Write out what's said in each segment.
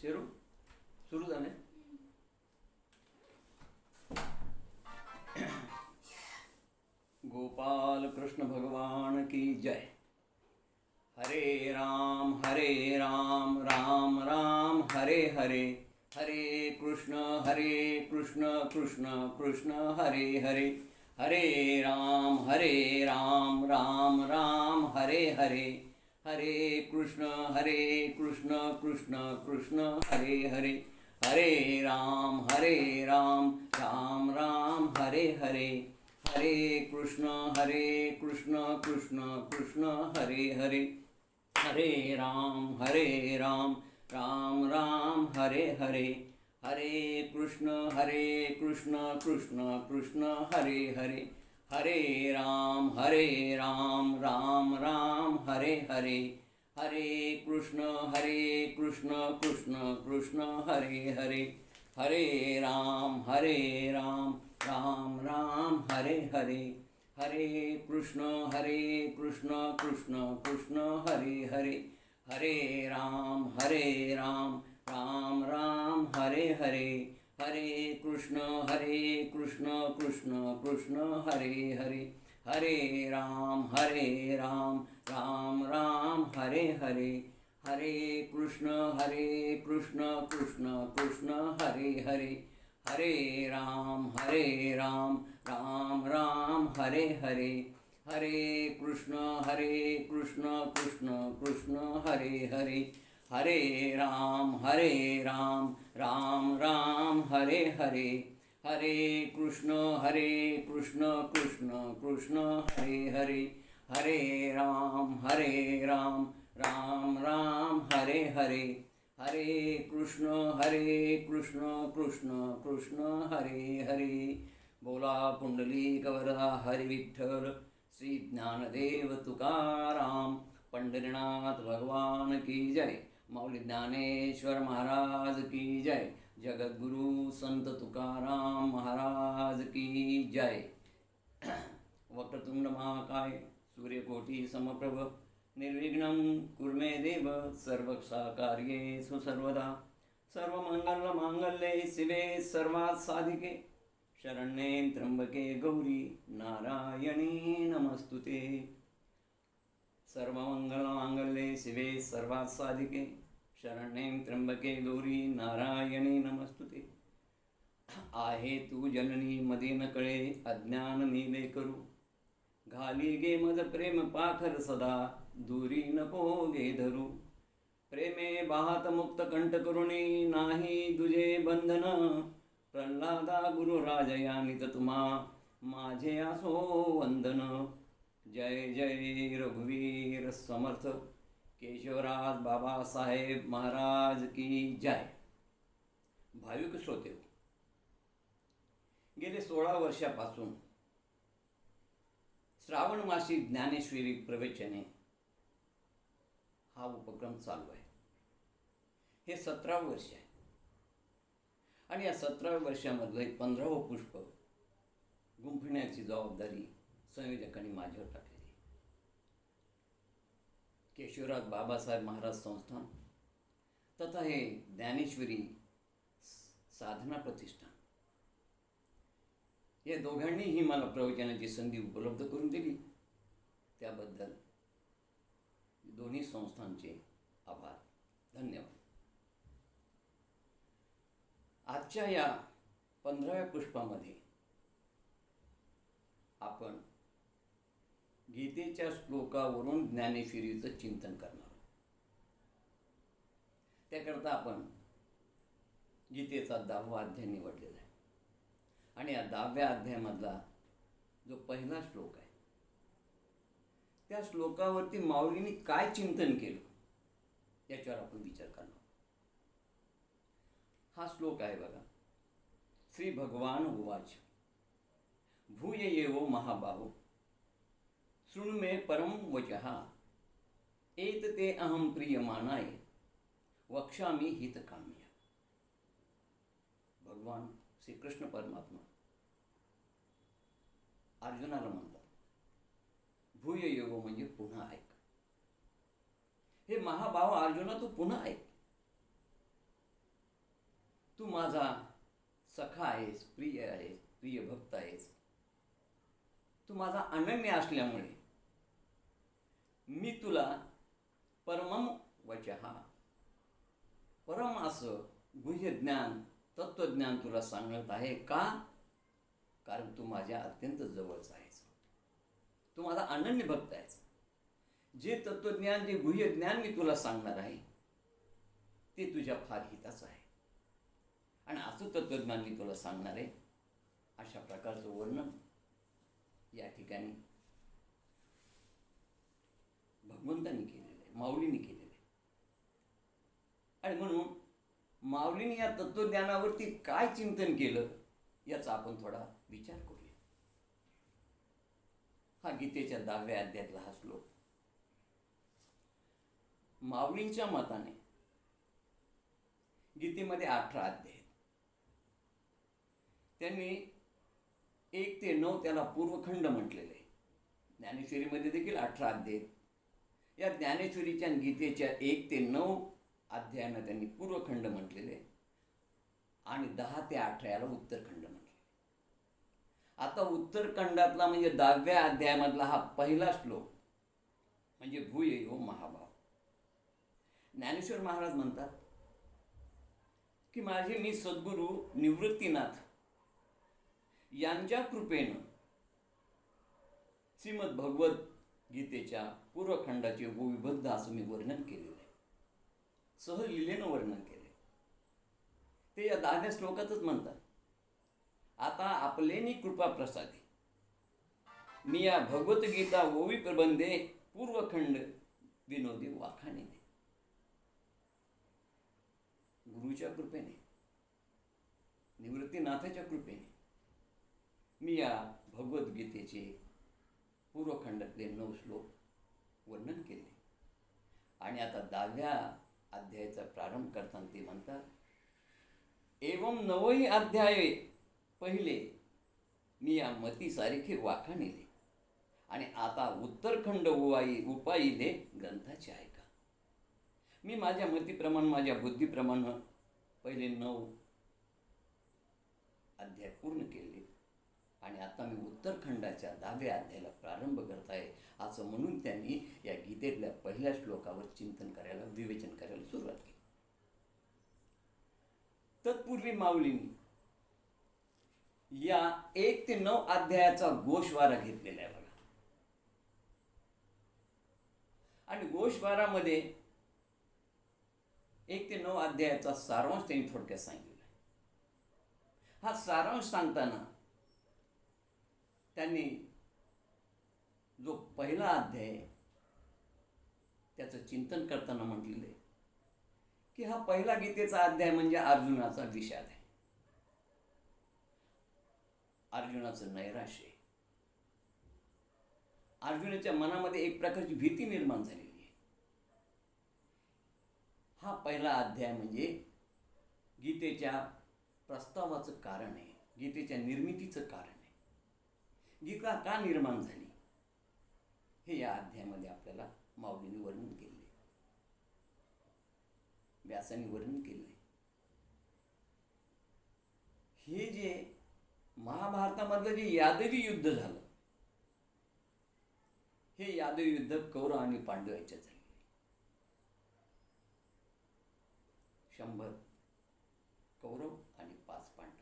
शेरू सुरू झाले. गोपाल कृष्ण भगवान की जय. हरे राम राम राम हरे हरे, हरे कृष्ण कृष्ण कृष्ण हरे हरे, हरे राम राम राम हरे हरे, हरे कृष्ण कृष्ण कृष्ण हरे हरे, हरे राम राम राम हरे हरे, हरे कृष्ण कृष्ण कृष्ण हरे हरे, हरे राम राम राम हरे हरे, हरे कृष्ण कृष्ण कृष्ण हरे हरे, हरे राम राम राम हरे हरे, हरे कृष्ण कृष्ण कृष्ण हरे हरे, हरे राम राम राम हरे हरे, हरे कृष्ण कृष्ण कृष्ण हरे हरे, हरे राम राम राम हरे हरे, हरे कृष्ण कृष्ण कृष्ण हरे हरे, हरे राम राम राम हरे हरे, हरे कृष्ण कृष्ण कृष्ण हरे हरे, हरे राम राम राम हरे हरे, हरे कृष्ण कृष्ण कृष्ण हरे हरे, हरे राम राम राम हरे हरे, हरे कृष्ण कृष्ण कृष्ण हरे हरे, हरे राम राम राम हरे हरे, हरे कृष्ण कृष्ण कृष्ण हरे हरे. बोला पुंडलिक वरदा हरि विठ्ठल, श्री ज्ञानदेव तुकाराम, पंढरीनाथ भगवान की जय, माऊली ज्ञानेश्वर महाराज की जय, जगद्गुरु संत तुकाराम महाराज की जय. वक्रतुंड महाकाय सूर्यकोटि समप्रभ, निर्विघ्नं कुरु मे देव, सर्वसाकार्येषु सर्वदा, सर्वमंगलमांगल्ये शिवे सर्वासाधिके, शरण्ये त्र्यंबके गौरी नारायणी नमस्तुते. सर्वमंगलमांगल्ये शिवे सर्वासाधिके, शरण्ये त्र्यंबके गौरी नारायणी नमस्तुते. आहे तू जननी मदी न कळे अज्ञान नीले करू, घाली गे मज प्रेम पाखर सदा, दूरी नको गे धरू. प्रेमे बाहात मुक्त कंठ करुणी, नाही तुझे बंधन, प्रल्हादा गुरु राजया नित तुम्हा, माझे असो वंदन. जय जय रघुवीर समर्थ, केशवराज बाबासाहेब महाराज की जय. भाविक श्रोते, गेले 16 वर्षापासून श्रावण मासी ज्ञानेश्वरी प्रवचने हा उपक्रम चालू आहे. हे 17वे वर्ष आहे आणि या 17व्या वर्षामधलं 15वं पुष्प गुंफण्याची जबाबदारी संयोजकांनी माझ्यावर टाकलेली. केशवराज बाबासाहेब महाराज संस्थान तथा हे ज्ञानेश्वरी साधना प्रतिष्ठान या दोघांनीही मला प्रवचनाची संधी उपलब्ध करून दिली. त्याबद्दल दोन्ही संस्थांचे आभार, धन्यवाद. आजच्या या 15व्या पुष्पामध्ये आपण गीतेच्या श्लोकावरून ज्ञानेश्वरीचं चिंतन करणार आहोत. त्याकरता आपण गीतेचा 10वा अध्याय निवडलेला आहे आणि या 10व्या अध्यायामधला जो पहिला श्लोक आहे, त्या श्लोकावरती माऊलींनी काय चिंतन केलं याच्यावर आपण विचार करणार. हा श्लोक आहे बघा. श्री भगवान उवाच, भूय येवो महाबाहो, शृणु मे परम वचः, एतते अहम प्रियमाणाय, वक्ष्यामि हितकाम्य. भगवान श्री कृष्ण परमात्मा अर्जुनाला म्हणतात, भूय येवो म्हणजे पुन्हा ऐक. हे महाभाव अर्जुना, तू पुन्हा ऐक. तू माझा सखा आहेस, प्रिय आहेस, प्रिय भक्त आहेस. तू माझा अनन्य असल्यामुळे मी तुला परमम वचः, परम असं गुह्य ज्ञान, तत्वज्ञान तुला सांगत आहे. का? कारण तू माझ्या अत्यंत जवळचा आहेस. तू माझा अनन्य भक्त आहेस. जे तत्वज्ञान, जे गुह्य ज्ञान मी तुला सांगणार आहे ते तुझ्या फार हिताचं आहे. आणि असं तत्वज्ञान मी तुला सांगणार आहे. अशा प्रकारचं वर्णन या ठिकाणी भगवंतांनी केलेलं आहे, माऊलींनी केलेलं आहे. आणि म्हणून माऊलींनी या तत्वज्ञानावरती काय चिंतन केलं याचा आपण थोडा विचार करूया. हा गीतेच्या 10व्या अध्यायातला हा श्लोक. माऊलींच्या मताने गीतेमध्ये 18 अध्याय आहेत. त्यांनी 1 ते 9 त्याला पूर्वखंड म्हटलेले आहे. ज्ञानेश्वरीमध्ये देखील 18 अध्याय आहेत. या ज्ञानेश्वरीच्या गीतेच्या 1 ते 9 अध्यायांना त्यांनी पूर्वखंड म्हटलेले आणि 10 ते 18 याला उत्तरखंड म्हटले. आता उत्तरखंडातला म्हणजे 10व्या अध्यायामधला हा पहिला श्लोक म्हणजे भूययो महाभाव. ज्ञानेश्वर महाराज म्हणतात की माझे मी सद्गुरू निवृत्तीनाथ यांच्या कृपेनं श्रीमद भगवत गीतेच्या पूर्वखंडाचे विबद्ध असं मी वर्णन केलेलं आहे. सहलीलेनं वर्णन केले. ते या 10व्या श्लोकातच म्हणतात, आता आपलेनी कृपा प्रसादे मी या भगवद्गीता ओवी प्रबंधे पूर्वखंड विनोदी वाखाणे. गुरुच्या कृपेने, निवृत्तीनाथाच्या कृपेने मी या भगवद्गीतेचे पूर्वखंडातले 9 श्लोक वर्णन केले. आणि आता 10व्या अध्यायाचा प्रारंभ करताना ते म्हणतात, एवं 9 अध्याय पहिले मी या मतीसारखे वाखाणिले आणि आता उत्तरखंड उपाईले ग्रंथाचे ऐका. मी माझ्या मतीप्रमाणे, माझ्या बुद्धीप्रमाणे पहिले 9 अध्याय पूर्ण केले आणि आता मी उत्तरखंडाच्या 10व्या अध्यायाला प्रारंभ करत आहे असं म्हणून त्यांनी या गीतेतल्या पहिल्या श्लोकावर चिंतन करायला, विवेचन करायला सुरुवात केली. तत्पूर्वी माऊलींनी या 1 ते 9 अध्यायाचा गोषवारा घेतलेला आहे बघा. आणि गोषवारामध्ये 1 ते 9 अध्यायाचा सारांश त्यांनी थोडक्यात सांगितला. हा सारांश सांगताना त्यांनी जो पहिला अध्याय त्याचं चिंतन करताना म्हटलेलं आहे की हा पहिला गीतेचा अध्याय म्हणजे अर्जुनाचा विषाद आहे, अर्जुनाचं नैराश्य आहे. अर्जुनाच्या मनामध्ये एक प्रकारची भीती निर्माण झालेली आहे. हा पहिला अध्याय म्हणजे गीतेच्या प्रस्तावाचं कारण आहे, गीतेच्या निर्मितीचं कारण आहे. गीता का निर्माण झाली हे या अध्यायामध्ये आपल्याला माऊलींनी वर्णन केले, व्यासांनी वर्णन केले. हे जे महाभारतामधलं जे यादवी युद्ध झालं, हे यादवी युद्ध कौरव आणि पांडव यांच्यात झाले. 100 कौरव आणि 5 पांडव.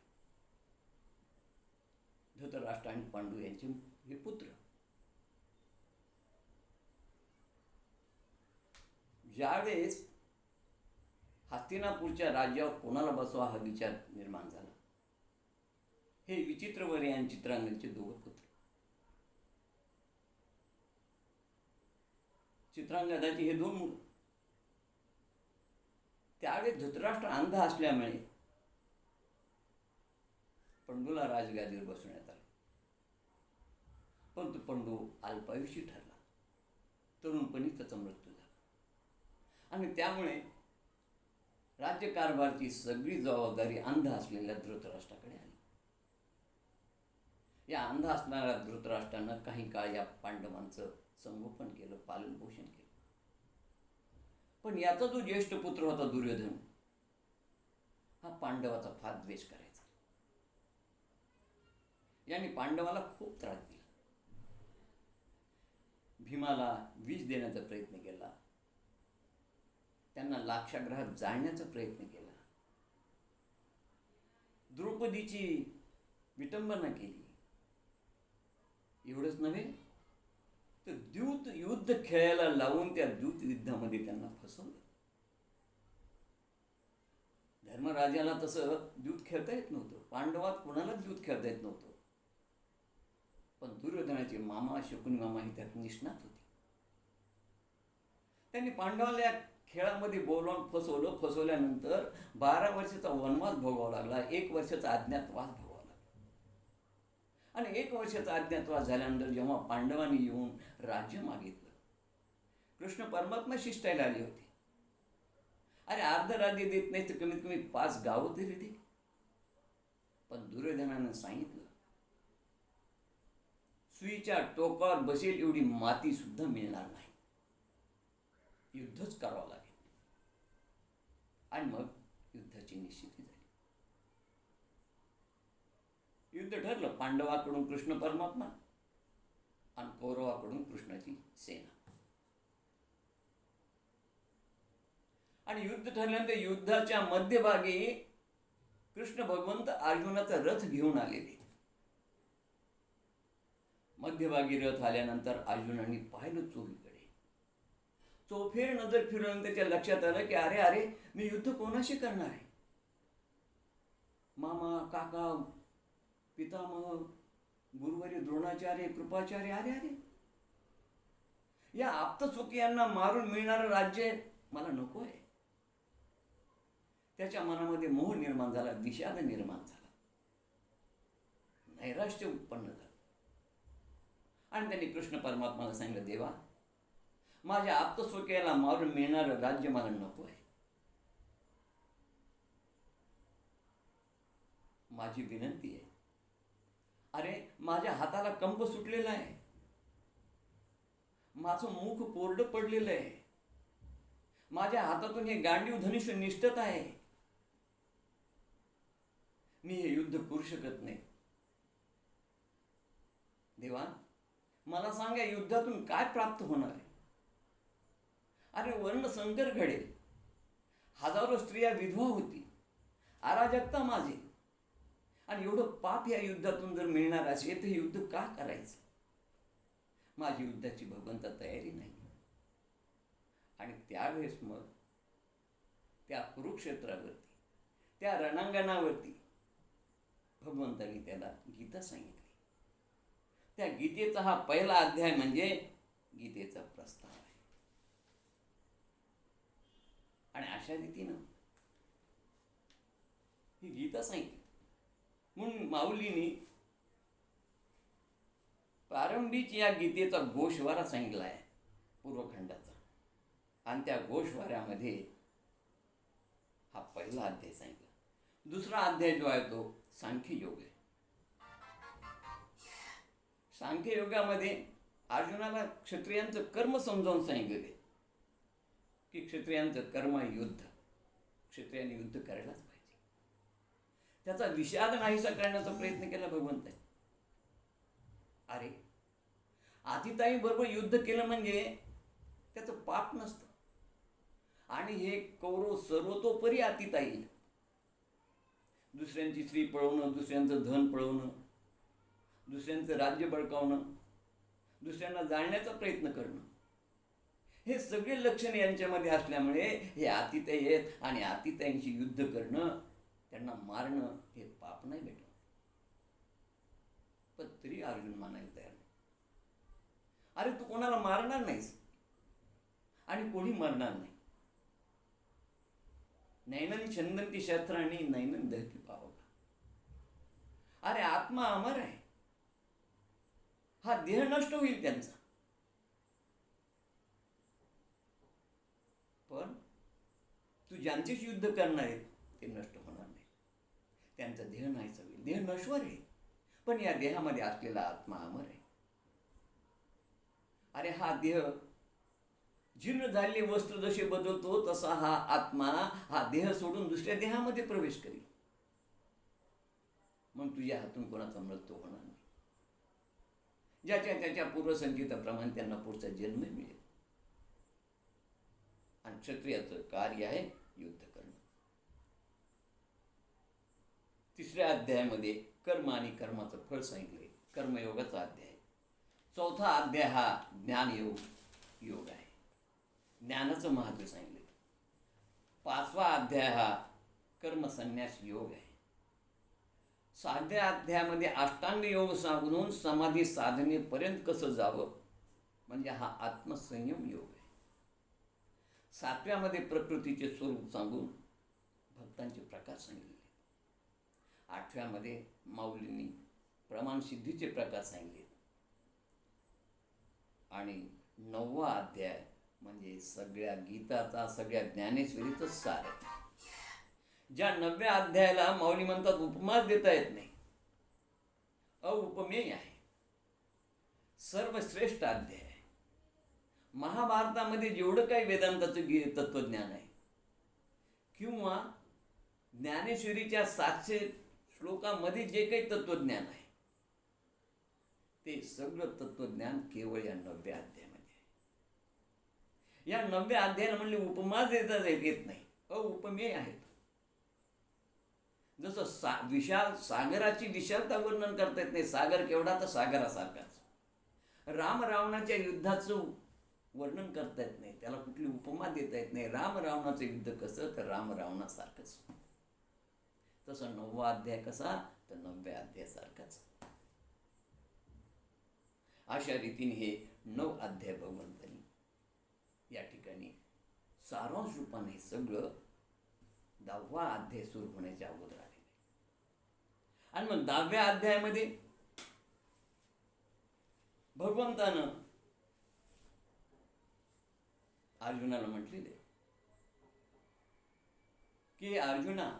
धृतराष्ट्र आणि पांडू यांचे हे पुत्र. ज्यावेळेस हस्तिनापूरच्या राज्यावर कोणाला बसवा हा विचार निर्माण झाला, हे विचित्रवर आणि चित्रांगदचे 2 पुत्र. चित्रांगदाची हे 2 मुलं. त्यावेळेस धृतराष्ट्र अंध असल्यामुळे पंडूला राजगादीवर बसवण्यात आलं. परंतु पंडू अल्पायुषी ठरला, तरुणपणी त्याचा मृत्यू झाला. आणि त्यामुळे राज्यकारभाराची सगळी जबाबदारी अंध असलेल्या धृतराष्ट्राकडे आली. या अंध असणाऱ्या धृतराष्ट्रानं काही काळ या पांडवांचं संगोपन केलं, पालन पोषण केलं. पण याचा जो ज्येष्ठ पुत्र होता दुर्योधन, हा पांडवाचा फार द्वेष करायचा. याने पांडवाला खूप त्रास दिला. भीमाला विष देण्याचा प्रयत्न केला, त्यांना लाक्षागृहात जाळण्याचा प्रयत्न केला, द्रौपदीची विटंबना केली. एवढंच नव्हे तर द्यूत युद्ध खेळायला लावून त्या द्यूत युद्धामध्ये त्यांना फसवलं. धर्मराजाला तसं द्यूत खेळता येत नव्हतं, पांडवात कोणालाच द्यूत खेळता येत नव्हतं. पण दुर्योधनाचे मामा शकुनी मामा ही त्यात निष्णात होती. त्यांनी पांडवाला या खेळामध्ये बोलावून फसवलं. फसवल्यानंतर 12 वर्षाचा वनवास भोगावा लागला, 1 वर्षाचा अज्ञातवास भोगावा लागला. आणि 1 वर्षाचा अज्ञातवास झाल्यानंतर जेव्हा पांडवांनी येऊन राज्य मागितलं, कृष्ण परमात्मा शिष्टायला आले होते. अरे अर्ध राज्य देत नाही तर कमीत कमी 5 गावं तरी दे. पण दुर्योधनानं सांगितलं, सुईच्या टोकावर बसेल एवढी माती सुद्धा मिळणार नाही, युद्धच करावं लागेल. आणि मग युद्धाची निश्चिती झाली. युद्ध ठरलं, पांडवाकडून कृष्ण परमात्मा आणि कौरवाकडून कृष्णाची सेना. आणि युद्ध ठरल्यानंतर युद्धाच्या मध्यभागी कृष्ण भगवंत अर्जुनाचा रथ घेऊन आलेले. मध्यभागी रथ आल्यानंतर अर्जुनाने पाहिलं चोहीकडे. चोफेर नजर फिरवून त्याच्या लक्षात आलं की अरे अरे मी युद्ध कोणाशी करणार आहे. मामा, काका, पितामह, गुरुवर्य द्रोणाचार्य, कृपाचार्य, अरे अरे या आप्तसुखियांना मारून मिळणारं राज्य मला नको आहे. त्याच्या मनामध्ये मोह निर्माण झाला, विषाद निर्माण झाला, नैराश्य उत्पन्न झालं. आणि त्यांनी कृष्ण परमात्माला सांगितलं, देवा माझ्या आप्तस्वकीयाला मारून मिळणारं राज्य मला नको आहे. माझी विनंती आहे, अरे माझ्या हाताला कंप सुटलेला आहे, माझं मुख कोरडं पडलेलं आहे, माझ्या हातातून हे गांडीव धनुष्य निष्ठत आहे, मी हे युद्ध करू शकत नाही. देवा मला सांगा युद्धातून काय प्राप्त होणार आहे. अरे वर्णसंकर घडेल, हजारो स्त्रिया विधवा होती, अराजकता माझी, आणि एवढं पाप या युद्धातून जर मिळणार असेल तर हे युद्ध का करायचं. माझी युद्धाची भगवंता तयारी नाही. आणि त्यावेळेस मग त्या कुरुक्षेत्रावरती, त्या रणांगणावरती भगवंतांनी त्याला गीता सांगितली. त्या गीतेचा हा पहिला अध्याय म्हणजे गीतेचा प्रस्ताव आहे. आणि अशा रीतीनं ही गीता सांगितली. म्हणून माऊलींनी प्रारंभीच या गीतेचा गोषवारा सांगितला आहे पूर्वखंडाचा. आणि त्या गोषवाऱ्यामध्ये हा पहिला अध्याय सांगितला. दुसरा अध्याय जो आहे तो सांख्ययोग आहे. सांख्ययोगामध्ये अर्जुनाला क्षत्रियांचं कर्म समजावून सांगितले की क्षत्रियांचं कर्म युद्ध, क्षत्रियांनी युद्ध करायलाच पाहिजे. त्याचा विषाद नाहीसा करण्याचा प्रयत्न केला भगवंताने. अरे आतिताई बरोबर युद्ध केलं म्हणजे त्याचं पाप नसतं. आणि हे कौरव सर्वतोपरी आतिताई, दुसऱ्यांची स्त्री पळवणं, दुसऱ्यांचं धन पळवणं, दुसऱ्यांचं राज्य बळकावणं, दुसऱ्यांना जाळण्याचा प्रयत्न करणं, हे सगळे लक्षणे यांच्यामध्ये असल्यामुळे हे आतिताई आहेत. आणि आतिताईंशी युद्ध करणं, त्यांना मारणं हे पाप नाही भेटत. पण तरी अर्जुन मानायला तयार नाही. अरे तू कोणाला मारणार नाहीस आणि कोणी मरणार नाही. नैनन छंदंती शस्त्रांनी नैनन दहती पावका. अरे आत्मा अमर आहे, हा देह नष्ट होईल त्यांचा, पण तू ज्यांच्याशी युद्ध करणार आहे ते नष्ट होणार नाही. त्यांचा देह नाहीसा होईल. देह नश्वर आहे, पण या देहामध्ये असलेला आत्मा अमर आहे. अरे हा देह जीर्ण झालेले वस्त्र जसे बदलतो तसा हा आत्मा हा देह सोडून दुसऱ्या देहामध्ये प्रवेश करील. मग तुझ्या हातून कोणाचा मृत्यू होणार नाही. ज्याच्या त्याच्या पूर्वसंचिताप्रमाणे त्यांना पुढचा जन्म मिळेल. आणि क्षत्रियाचं कार्य आहे युद्ध करणं. तिसऱ्या अध्यायामध्ये कर्म आणि कर्माचं फळ सांगितलंय. कर्मयोगाचा अध्याय. चौथा अध्याय हा ज्ञानयोग आहे. ज्ञानाचं महत्त्व सांगितलं. पाचवा अध्याय हा कर्मसन्यास योग आहे. साध्या अध्यायामध्ये अष्टांग योग सांगून समाधी साधनेपर्यंत कसं जावं म्हणजे हा आत्मसंयम योग आहे. सातव्यामध्ये प्रकृतीचे स्वरूप सांगून भक्तांचे प्रकार सांगितले. आठव्यामध्ये माऊलींनी प्रमाणसिद्धीचे प्रकार सांगितले. आणि 9वा अध्याय म्हणजे सगळ्या गीताचा, सगळ्या ज्ञानेश्वरीचं सार आहे. ज्या 9व्या अध्यायाला माऊली म्हणतात उपमाच देता येत नाही, अउपमेय आहे, सर्वश्रेष्ठ अध्याय आहे. महाभारतामध्ये जेवढं काही वेदांताचं तत्वज्ञान आहे किंवा ज्ञानेश्वरीच्या 700 श्लोकामध्ये जे काही तत्वज्ञान आहे ते सगळं तत्वज्ञान केवळ या 9व्या अध्यायामध्ये आहे. या 9व्या अध्यायाला म्हणले उपमाच देता येत नाही, अउपमेय आहेत. जसं विशाल सागराची विशालता वर्णन करता येत नाही, सागर केवढा तर सागरासारखाच. राम रावणाच्या युद्धाचं वर्णन करता येत नाही, त्याला कुठली उपमा देता येत नाही. राम रावणाचं युद्ध कसं तर राम रावणासारखंच. तसं 9वा अध्याय कसा तर 9व्या अध्यायासारखाच. अशा रीतीने हे 9 अध्याय भगवंतांनी या ठिकाणी सारांश रूपाने सगळं 10वा अध्याय सुरू होण्याच्या अगोदर आलेले. आणि मग 10व्या अध्यायामध्ये भगवंतानं अर्जुनाला म्हटलेले की अर्जुना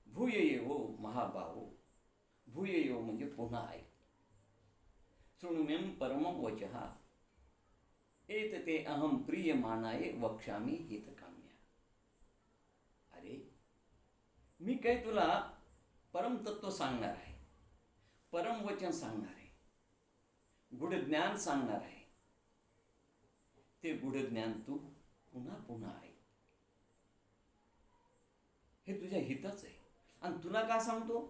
भूय येवो महाबाहो. भूय येवो म्हणजे पुन्हा ऐक. शृणुमें परमं वचः एतते अहम प्रियमाणाय वक्ष्यामि हितकाम्या. अरे मी काय तुला परमतत्व सांगणार आहे, परमवचन सांगणार आहे, गुढ ज्ञान सांगणार आहे. ते गुढ ज्ञान तू पुन्हा पुन्हा ऐक. हे तुझ्या हिताच आहे. आणि तुला का सांगतो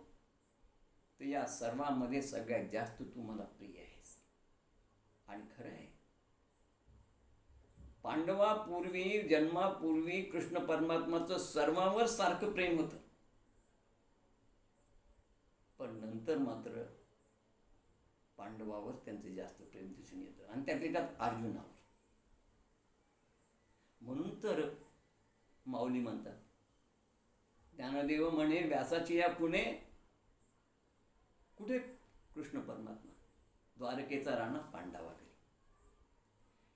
तर या सर्वांमध्ये सगळ्यात जास्त तू मला प्रिय आहेस. आणि खरं आहे, पांडवापूर्वी जन्मापूर्वी कृष्ण परमात्माचं सर्वांवर सारखं प्रेम होतं, पण नंतर मात्र पांडवावर त्यांचं जास्त प्रेम दिसून येतं आणि त्यात अर्जुनावर. म्हणून तर माऊली म्हणतात, ज्ञानदेव म्हणे व्यासाची या कुणे कुठे कृष्ण परमात्मा द्वारकेचा राणा पांडवा घरी.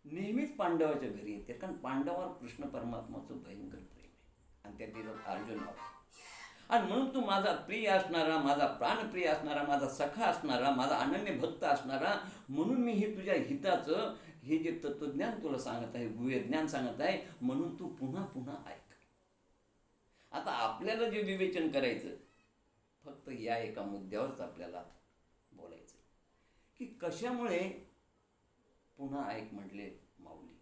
नेहमीच पांडवाच्या घरी येते, कारण पांडवावर कृष्ण परमात्माचं भयंकर प्रेम आहे आणि त्यात अर्जुनावर. आणि म्हणून तू माझा प्रिय असणारा, माझा प्राणप्रिय असणारा, माझा सखा असणारा, माझा अनन्य भक्त असणारा, म्हणून मी हे तुझ्या हिताचं हे जे तत्वज्ञान तुला सांगत आहे, गुह्य ज्ञान सांगत आहे, म्हणून तू पुन्हा पुन्हा ऐक. आता आपल्याला जे विवेचन करायचं फक्त या एका मुद्द्यावरच आपल्याला बोलायचं की कशामुळे पुन्हा ऐक म्हटले माऊली.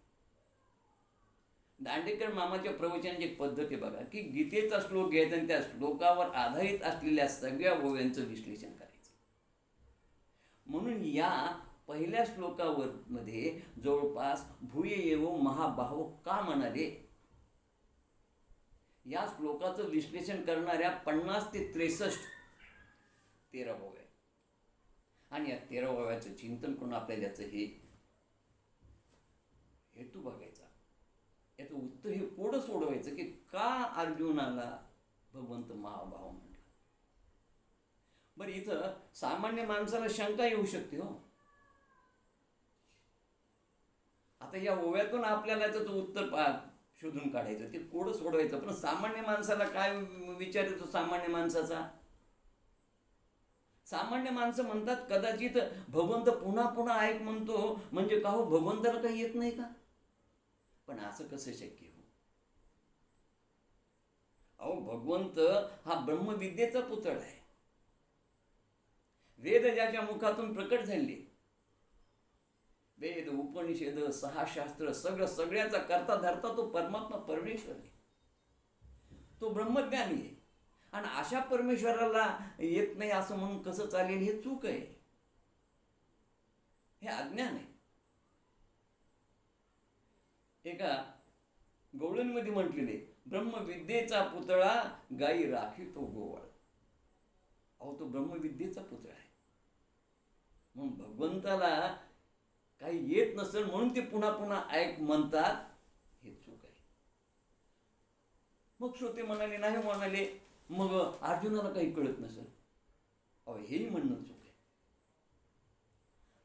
दांडेकर मामाच्या प्रवचनाची एक पद्धत आहे बघा, की गीतेचा श्लोक घ्यायचा आणि त्या श्लोकावर आधारित असलेल्या सगळ्या ओव्यांचं विश्लेषण करायचं. म्हणून या पहिल्या श्लोकावर मध्ये जवळपास भूय येवो महाबाहो का म्हणाले, या श्लोकाचं विश्लेषण करणाऱ्या 50 ते 63 13 ओव्या आणि या 13 ओव्याचं चिंतन करून आपल्याला याचं हे हेतू बघायचा, याचं उत्तर हे पुढं सोडवायचं की का अर्जुनाला भगवंत महाभाव म्हटला. बरं, इथं सामान्य माणसाला शंका येऊ शकते हो. आता या ओव्यातून आपल्याला त्याचं उत्तर शोधून काढायचं, ते कोडं सोडवायचं, पण सामान्य माणसाला काय विचार येतो सामान्य माणसाचा. सामान्य माणसं म्हणतात कदाचित भगवंत पुन्हा पुन्हा ऐक म्हणतो म्हणजे का हो भगवंताला काही येत नाही का. पण असं कसं शक्य हो? अहो, भगवंत हा ब्रह्मविद्येचा पुतळा आहे. वेद ज्याच्या मुखातून प्रकट झाले, वेद उपनिषद 6 शास्त्र सगळ्याचा करता धरता तो परमात्मा परमेश्वर आहे. तो ब्रह्मज्ञानी आहे. आणि अशा परमेश्वराला येत नाही असं म्हणून कसं चालेल? हे चूक आहे, हे अज्ञान आहे. एका गवळणीमध्ये म्हटलेले, ब्रह्मविद्येचा पुतळा गायी राखीतो गोवळ. अहो, तो ब्रह्मविद्येचा पुतळा आहे. म्हणून भगवंताला काही येत नसेल म्हणून ते पुन्हा पुन्हा ऐक म्हणतात, हे चूक आहे. मग श्रोते म्हणाले, नाही म्हणाले, मग अर्जुनाला काही कळत नसेल. अहो, हेही म्हणणं चूक आहे.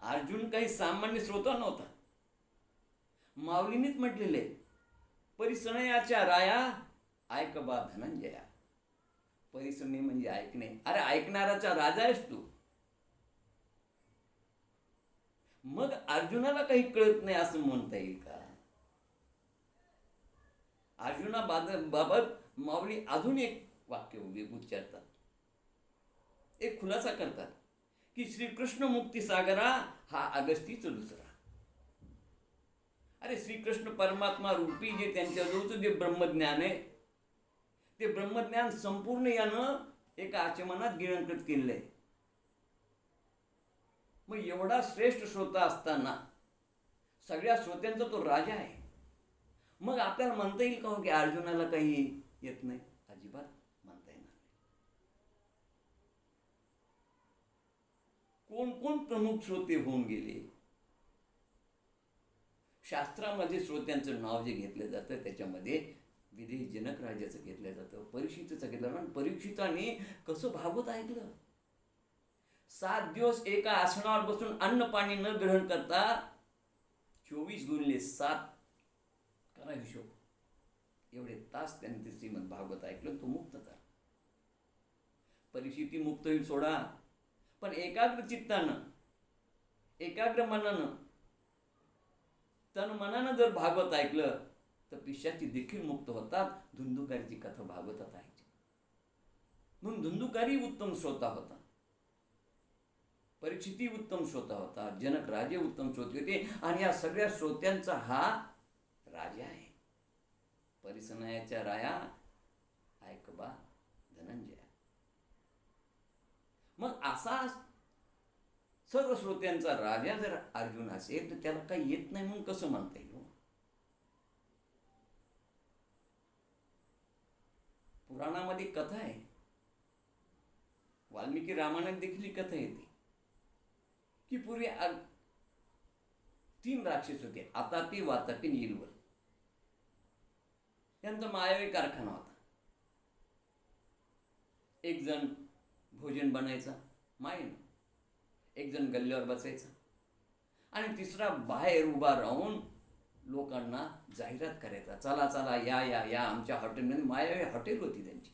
अर्जुन काही सामान्य श्रोता नव्हता. माऊलींनीच म्हटलेले, परिसणयाच्या राया ऐक बा धनंजया. परिसणी म्हणजे ऐकणे. अरे, ऐकणाराचा राजा आहेस तू. मग अर्जुनाला काही कळत नाही असं म्हणता येईल का? अर्जुनाबाबत माऊली अजून एक वाक्य उच्चारतात, एक खुलासा करतात की श्रीकृष्ण मुक्ती सागरा हा अगस्तीच दुसरा. अरे, श्रीकृष्ण परमात्मा रूपी जे त्यांच्याजवळचं जे ब्रह्मज्ञान आहे, ते ब्रह्मज्ञान संपूर्ण यानं एका आचमनात गिळंकृत केलेलं आहे. मग एवढा श्रेष्ठ श्रोता असताना सगळ्या श्रोत्यांचा तो राजा आहे. मग आपल्याला म्हणता येईल का की अर्जुनाला काही येत नाही? अजिबात म्हणता येणार नाही. कोण कोण प्रमुख श्रोते होऊन गेले? शास्त्रामध्ये श्रोत्यांचं नाव जे घेतलं जातं त्याच्यामध्ये विधी जनक राजाचं घेतलं जातं, परीक्षितचं घेतलं. आणि परीक्षिताने कसं भागवत ऐकलं? 7 दिवस एका आसनावर बसून अन्न पाणी न ग्रहण करता 24x7 करा हिशोब, एवढे तास त्यांनी ते श्रीमद भागवत ऐकलं. तो मुक्त झाला. परिस्थिती मुक्त होईल सोडा, पण एकाग्र चित्तानं, एकाग्र मनानं, तन मनानं जर भागवत ऐकलं तर पिशाची देखील मुक्त होतात. धुंदुकारीची कथा भागवतात ऐकली म्हणून धुंदुकारी उत्तम श्रोता होता, परीक्षिती उत्तम श्रोता होता, जनक राजे उत्तम श्रोते होते. आणि या सगळ्या श्रोत्यांचा हा राजा आहे. परिसनयाच्या राया ऐकबा धनंजया. मग असा सर्व श्रोत्यांचा राजा जर अर्जुन असेल तर त्याला काही येत नाही म्हणून कसं म्हणता येईल? पुराणामध्ये कथा आहे, वाल्मिकी रामायणात देखील ही कथा येते की पूर्वी 3 राक्षस होते, आतापी, वातापी, नीलवल. यांचा मायावी कारखाना होता. एक जण भोजन बनायचा मायेनं, एक जण गल्ल्यावर बसायचा, आणि तिसरा बाहेर उभा राहून लोकांना जाहिरात करायचा, चला चला या या या आमच्या हॉटेलमध्ये. मायावी हॉटेल होती त्यांची.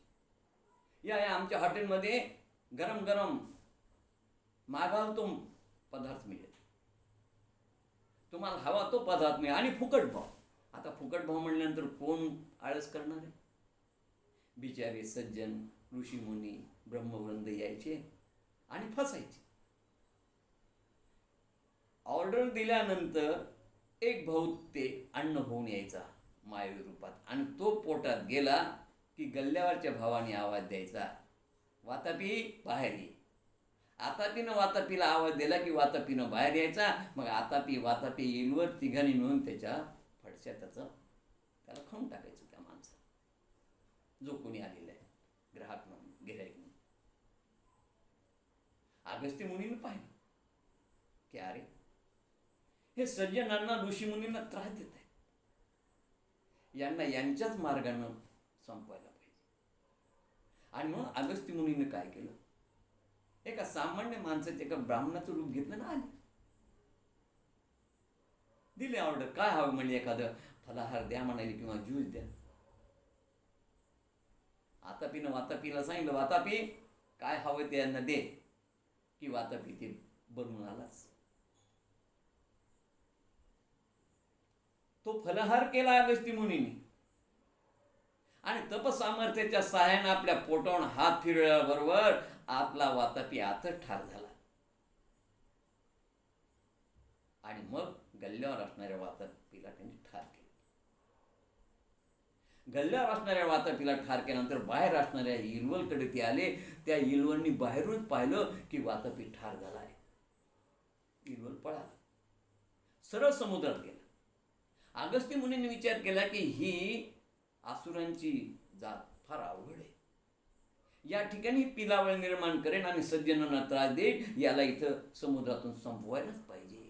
या या आमच्या हॉटेलमध्ये गरम गरम मागाल तो पदार्थ मिळेल, तुम्हाला हवा तो पदार्थ मिळेल, आणि फुकट भाव. आता फुकट भाव म्हणल्यानंतर कोण आळस करणार आहे? बिचारे सज्जन ऋषीमुनी ब्रह्मवृंद यायचे आणि फसायचे. ऑर्डर दिल्यानंतर एक भाऊ ते अन्न होऊन यायचा मायावी रूपात, आणि तो पोटात गेला की गल्ल्यावरच्या भावाने आवाज द्यायचा, वातापी बाहेर ये. आतापीनं वातापीला आवाज दिला की वातापीनं बाहेर यायचा. मग आतापी वातापी येईलवर तिघांनी मिळून त्याच्या फडशा त्याला खाऊन टाकायचं त्या माणसाला, जो कोणी आलेला आहे ग्राहक म्हणून, गिऱ्हाईक म्हणून. अगस्त्य मुनीनं पाहिलं की अरे, हे सज्जनांना ऋषीमुनींना त्रास देत आहेत, यांना यांच्याच मार्गानं संपवायला पाहिजे. आणि म्हणून अगस्त्य मुनीनं काय केलं? एका सामान्य माणसाचं, एका ब्राह्मणाचं रूप घेतलं ना, आले दिले ऑर्डर, काय हवं म्हणजे एखादं फलाहार द्या म्हणाले किंवा ज्यूस द्या. आतापीनं वातापीला सांगितलं, वातापी काय हवं ते यांना दे, की वातापी ते बनवून आलाच. तो फलहार केला अगस्ती मुनींनी आणि तपसामर्थ्याच्या सहाय्याने आपल्या पोटावरून हात फिरवल्याबरोबर आपला वातापी आतच ठार झाला आणि मग गल्ल्यावर असणाऱ्या वातापीला त्यांनी ठार केलं. गल्ल्यावर असणाऱ्या वातापीला ठार केल्यानंतर बाहेर असणाऱ्या इलवलकडे ते आले. त्या इलवलनी बाहेरून पाहिलं की वातापी ठार झाला आहे. इलवल पळाला, सरळ समुद्रात गेला. अगस्ती मुनींनी विचार केला की ही आसुरांची जात फार अवघड आहे. या ठिकाणी पिलावळ निर्माण करेन आणि सज्जनांना त्रास देईल. याला इथं समुद्रातून संपवायलाच पाहिजे.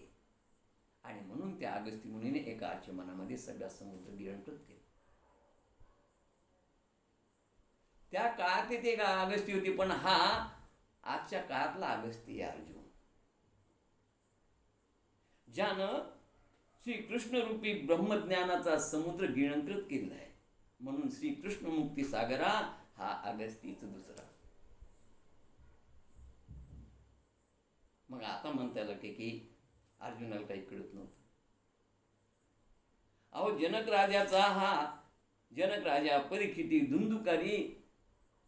आणि म्हणून त्या अगस्ती मुनीने एका आचमनामध्ये सगळा समुद्र गिळंकृत केला. त्या काळात ते अगस्ती होती, पण हा आजच्या काळातला अगस्ती आहे अर्जुन, ज्यानं श्रीकृष्ण रूपी ब्रह्मज्ञानाचा समुद्र गिळंकृत केला आहे. म्हणून श्रीकृष्ण मुक्ती सागरा हा अगस्तीच दुसरा. मग आता म्हणता आलं की अर्जुनाला काही कळत नव्हतं. अहो, जनक राजा परीक्षिती, धुंदुकारी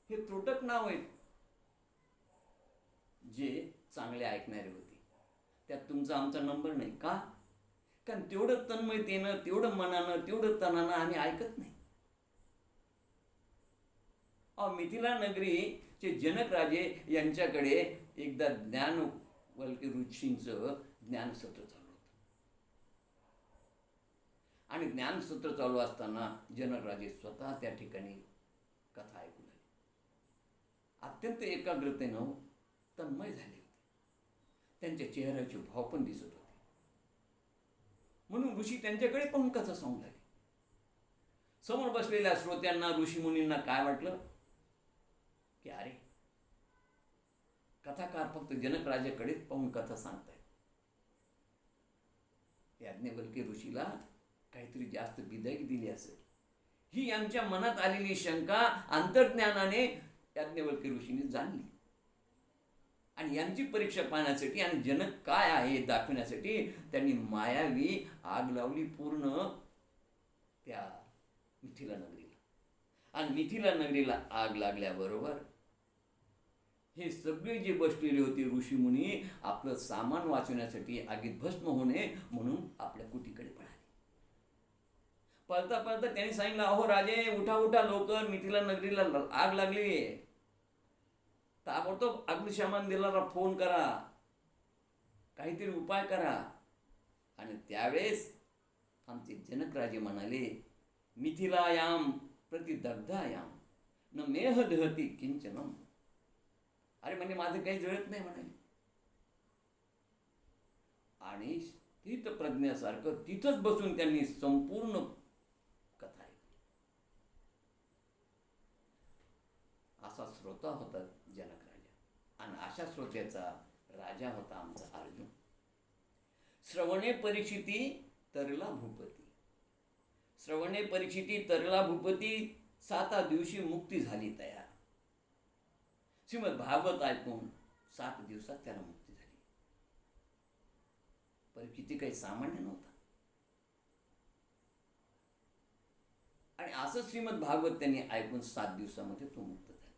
हे त्रोटक नाव आहेत, जे चांगले ऐकणारे होते. त्यात तुमचा आमचा नंबर नाही का? कारण तेवढं तन्मयतेनं, तेवढं मनानं, तेवढं तनानं आम्ही ऐकत नाही. मिथिला नगरीचे जनक राजे यांच्याकडे एकदा ज्ञानवल्क्य ऋषींचं ज्ञानसत्र चालू होतं. आणि ज्ञानसत्र चालू असताना जनक राजे स्वतः त्या ठिकाणी कथा ऐकू लागले. अत्यंत एकाग्रतेनं तन्मय झाले होते. त्यांच्या चेहऱ्याचे भाव पण दिसत होते. म्हणून ऋषी त्यांच्याकडे पाहून कथा सांगू लागले. समोर बसलेल्या श्रोत्यांना, ऋषीमुनींना काय वाटलं की अरे, कथाकार फक्त जनक राजाकडेच पाहून कथा सांगतायत. याज्ञवल्क्य ऋषीला काहीतरी जास्त बिदाई दिली असेल, ही यांच्या मनात आलेली शंका अंतर्ज्ञानाने याज्ञवल्क्य ऋषींनी जाणली. आणि यांची परीक्षा पाहण्यासाठी आणि जनक काय आहे दाखवण्यासाठी त्यांनी मायावी आग लावली पूर्ण त्या मिथिला नगरीला. आणि मिथिला नगरीला आग लागल्याबरोबर हे सगळे जे बसलेले होते ऋषीमुनी आपलं सामान वाचवण्यासाठी, आगीत भस्म होणे म्हणून आपल्या कुटीकडे पळाले. पळता पळता त्यांनी सांगितलं, अहो राजे, उठा उठा लवकर, मिथिला नगरीला आग लागली. ताबडतोब अग्निशमन दलाला फोन करा, काहीतरी उपाय करा. आणि त्यावेळेस आमचे जनक राजे म्हणाले, मिथिलायाम प्रतिदग्धायाम न मेह दहती किंचनम. अरे म्हणजे माझं काही जळत नाही म्हणाले. आणि स्थित प्रज्ञासारखं तिथंच बसून त्यांनी संपूर्ण कथा ऐकली. असा श्रोता होता जनक राजा. आणि अशा श्रोत्याचा राजा होता आमचा अर्जुन. श्रवणे परीक्षिती तरला भूपती. श्रवणे परीक्षिती तरला भूपती. 7 दिवशी मुक्ती झाली तयार. श्रीमद भागवत ऐकून 7 दिवसात त्याला मुक्ती झाली. परीक्षिती काही सामान्य नव्हता. आणि असं श्रीमद भागवत त्यांनी ऐकून 7 दिवसामध्ये तो मुक्त झाला.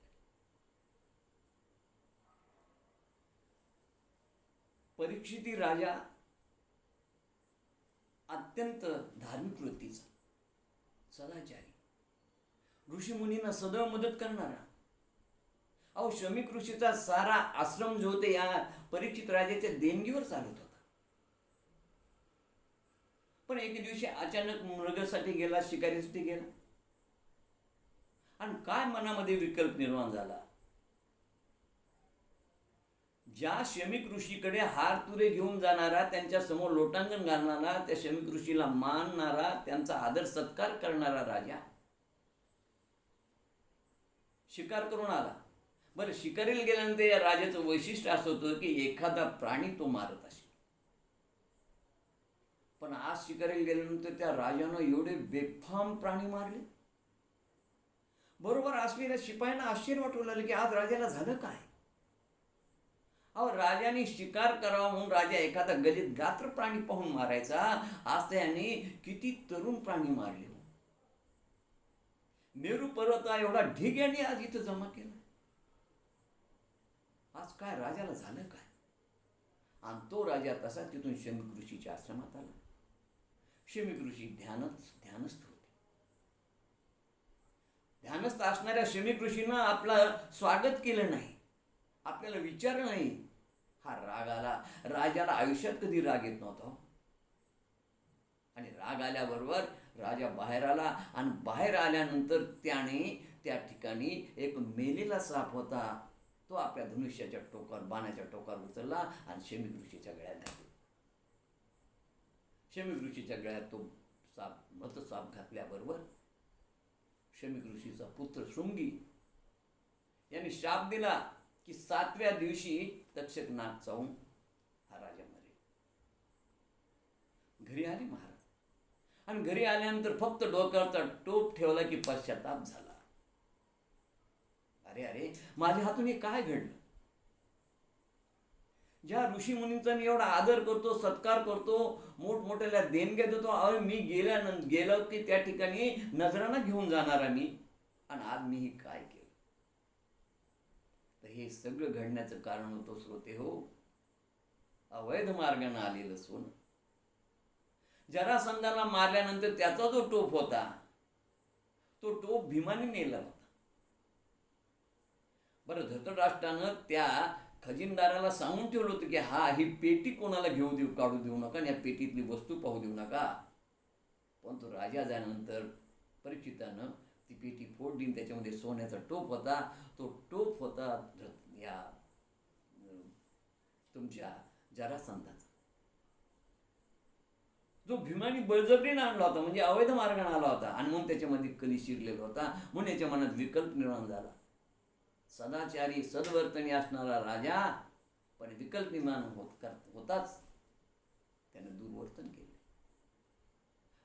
परीक्षिती राजा अत्यंत धार्मिक वृत्तीचा, सदाचारी, ऋषीमुनींना सदैव मदत करणारा. अहो, शमीक ऋषीचा सारा आश्रम जो होते या परीक्षित राजाच्या देणगीवर चालत होता. पण एके दिवशी अचानक मृगासाठी गेला, शिकारीसाठी गेला. आणि काय मनामध्ये विकल्प निर्माण झाला. ज्या शमीक ऋषीकडे हार तुरे घेऊन जाणारा, त्यांच्या समोर लोटांगण घालणारा, त्या शमीक ऋषीला मानणारा, त्यांचा आदर सत्कार करणारा राजा शिकार करून आला. बरं, शिकारीला गेल्यानंतर या राजाचं वैशिष्ट्य असं होतं की एखादा प्राणी तो मारत असे. पण आज शिकारीला गेल्यानंतर त्या राजानं एवढे बेफाम प्राणी मारले. बरोबर असलेल्या शिपायांना आश्चर्य वाटू लागले की आज राजाला झालं काय. अहो, राजाने शिकार करावा म्हणून राजा एखादा गलित गात्र प्राणी पाहून मारायचा. आज त्याने किती तरुण प्राणी मारले हो. मेरू पर्वता एवढा ढीग यांनी आज इथं जमा केला. आज काय राजाला झालं काय? आणि तो राजा तसा तिथून शमीक ऋषीच्या आश्रमात आला. शमीक ऋषी ध्यानस्थ होते. ध्यानस्थ असणाऱ्या शमीक ऋषीनं आपलं स्वागत केलं नाही, आपल्याला विचारलं नाही. हा राग आला. राजाला आयुष्यात कधी राग येत नव्हता. आणि राग आल्याबरोबर राजा बाहेर आला. आणि बाहेर आल्यानंतर त्याने त्या ठिकाणी एक मेलेला साप होता, तो आपल्या धनुष्याच्या टोकावर, बाणाच्या टोकावर उचलला आणि शमीक ऋषीच्या गळ्यात घातला. शमीक ऋषीच्या गळ्यात तो मृत साप घातल्याबरोबर शमीक ऋषीचा पुत्र शृंगी यांनी शाप दिला की 7व्या दिवशी तक्षक नाग चावून हा राजा मरेल. घरी आले महाराज. आणि घरी आल्यानंतर फक्त डोक्यावरचा टोप ठेवला की पश्चाताप झाला. अरे अरे, माझ्या हातून हे काय घडलं? ज्या ऋषी मुनींचा मी एवढा आदर करतो, सत्कार करतो, मोठमोठ्याला देणग्या देतो, अरे मी गेलो की त्या ठिकाणी नजरांना घेऊन जाणारा मी, आणि आज मी हे काय केलं? तर हे सगळं घडण्याचं कारण होतं श्रोते हो, अवैध मार्गाने आलेलं सोनं. जरासंधाला मारल्यानंतर त्याचा जो टोप होता, तो टोप भीमाने नेला होता. बरं, धृतराष्ट्रानं त्या खजिनदाराला सांगून ठेवलं होतं की ही पेटी कोणाला काढू देऊ नका, या पेटीतली वस्तू पाहू देऊ नका. पण तो राजा झाल्यानंतर परीक्षितानं ती पेटी फोडली. त्याच्यामध्ये सोन्याचा टोप होता. तो टोप होता या तुमच्या जरासंधाचा, जो भीमाने बळजबरीने आणला होता, म्हणजे अवैध मार्गाने आला होता. आणि मग त्याच्यामध्ये कली शिरलेला होता, म्हणून याच्या मनात विकल्प निर्माण झाला. सदाचारी सद्वर्तनी असणारा राजा, पण विकल्प निर्माण होताच त्याने दुर्वर्तन केले.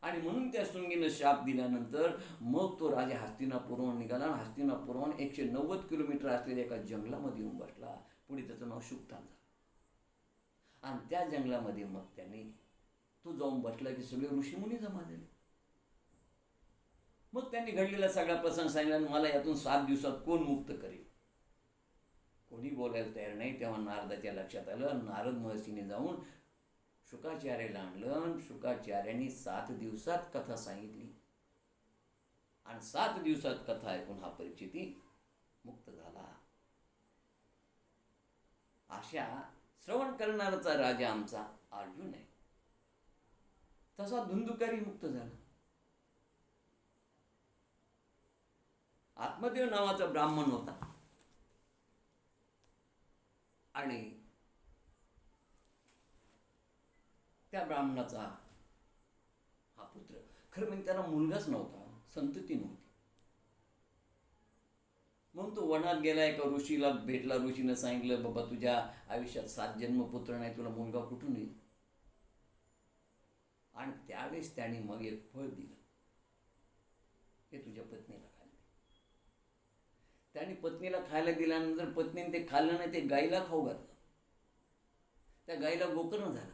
आणि म्हणून त्या शृंगीनं शाप दिल्यानंतर मग तो राजा हस्तिनापूरहून निघाला. हस्तिनापूरहून 190 किलोमीटर असलेल्या एका जंगलामध्ये येऊन बसला. पुढे त्याचं नाव शुक्तान झालं. आणि त्या जंगलामध्ये मग तो जाऊन बसला की सगळे ऋषीमुनी जमा झाले. मग त्यांनी घडलेला सगळा प्रसंग सांगितला. मला यातून 7 दिवसात कोण मुक्त करेल? कोणी बोलायला तयार नाही. तेव्हा नारदाच्या लक्षात आलं. नारद महर्षीने जाऊन शुकाचार्याला आणलं. शुकाचार्यांनी 7 दिवसात कथा सांगितली. आणि 7 दिवसात कथा ऐकून हा परीक्षिती मुक्त झाला. अशा श्रवण करणाराचा राजा आमचा अर्जुन आहे. तसा धुंदुकारी मुक्त झाला. आत्मदेव नावाचा ब्राह्मण होता. आणि त्या ब्राह्मणाचा हा पुत्र, खरं म्हणजे त्याला मुलगाच नव्हता, संतती नव्हती. म्हणून तो वनात गेला. एका ऋषीला भेटला. ऋषीनं सांगितलं, बाबा तुझ्या आयुष्यात 7 जन्म पुत्र नाही, तुला मुलगा कुठून येईल? आणि त्यावेळेस त्याने मग एक फळ दिलं, हे तुझ्या पत्नीला खायला दे. त्याने पत्नीला खायला दिल्यानंतर पत्नीने ते खाल्लं नाही, ते गाईला खाऊ घातलं. त्या गाईला गोकर्ण झाला.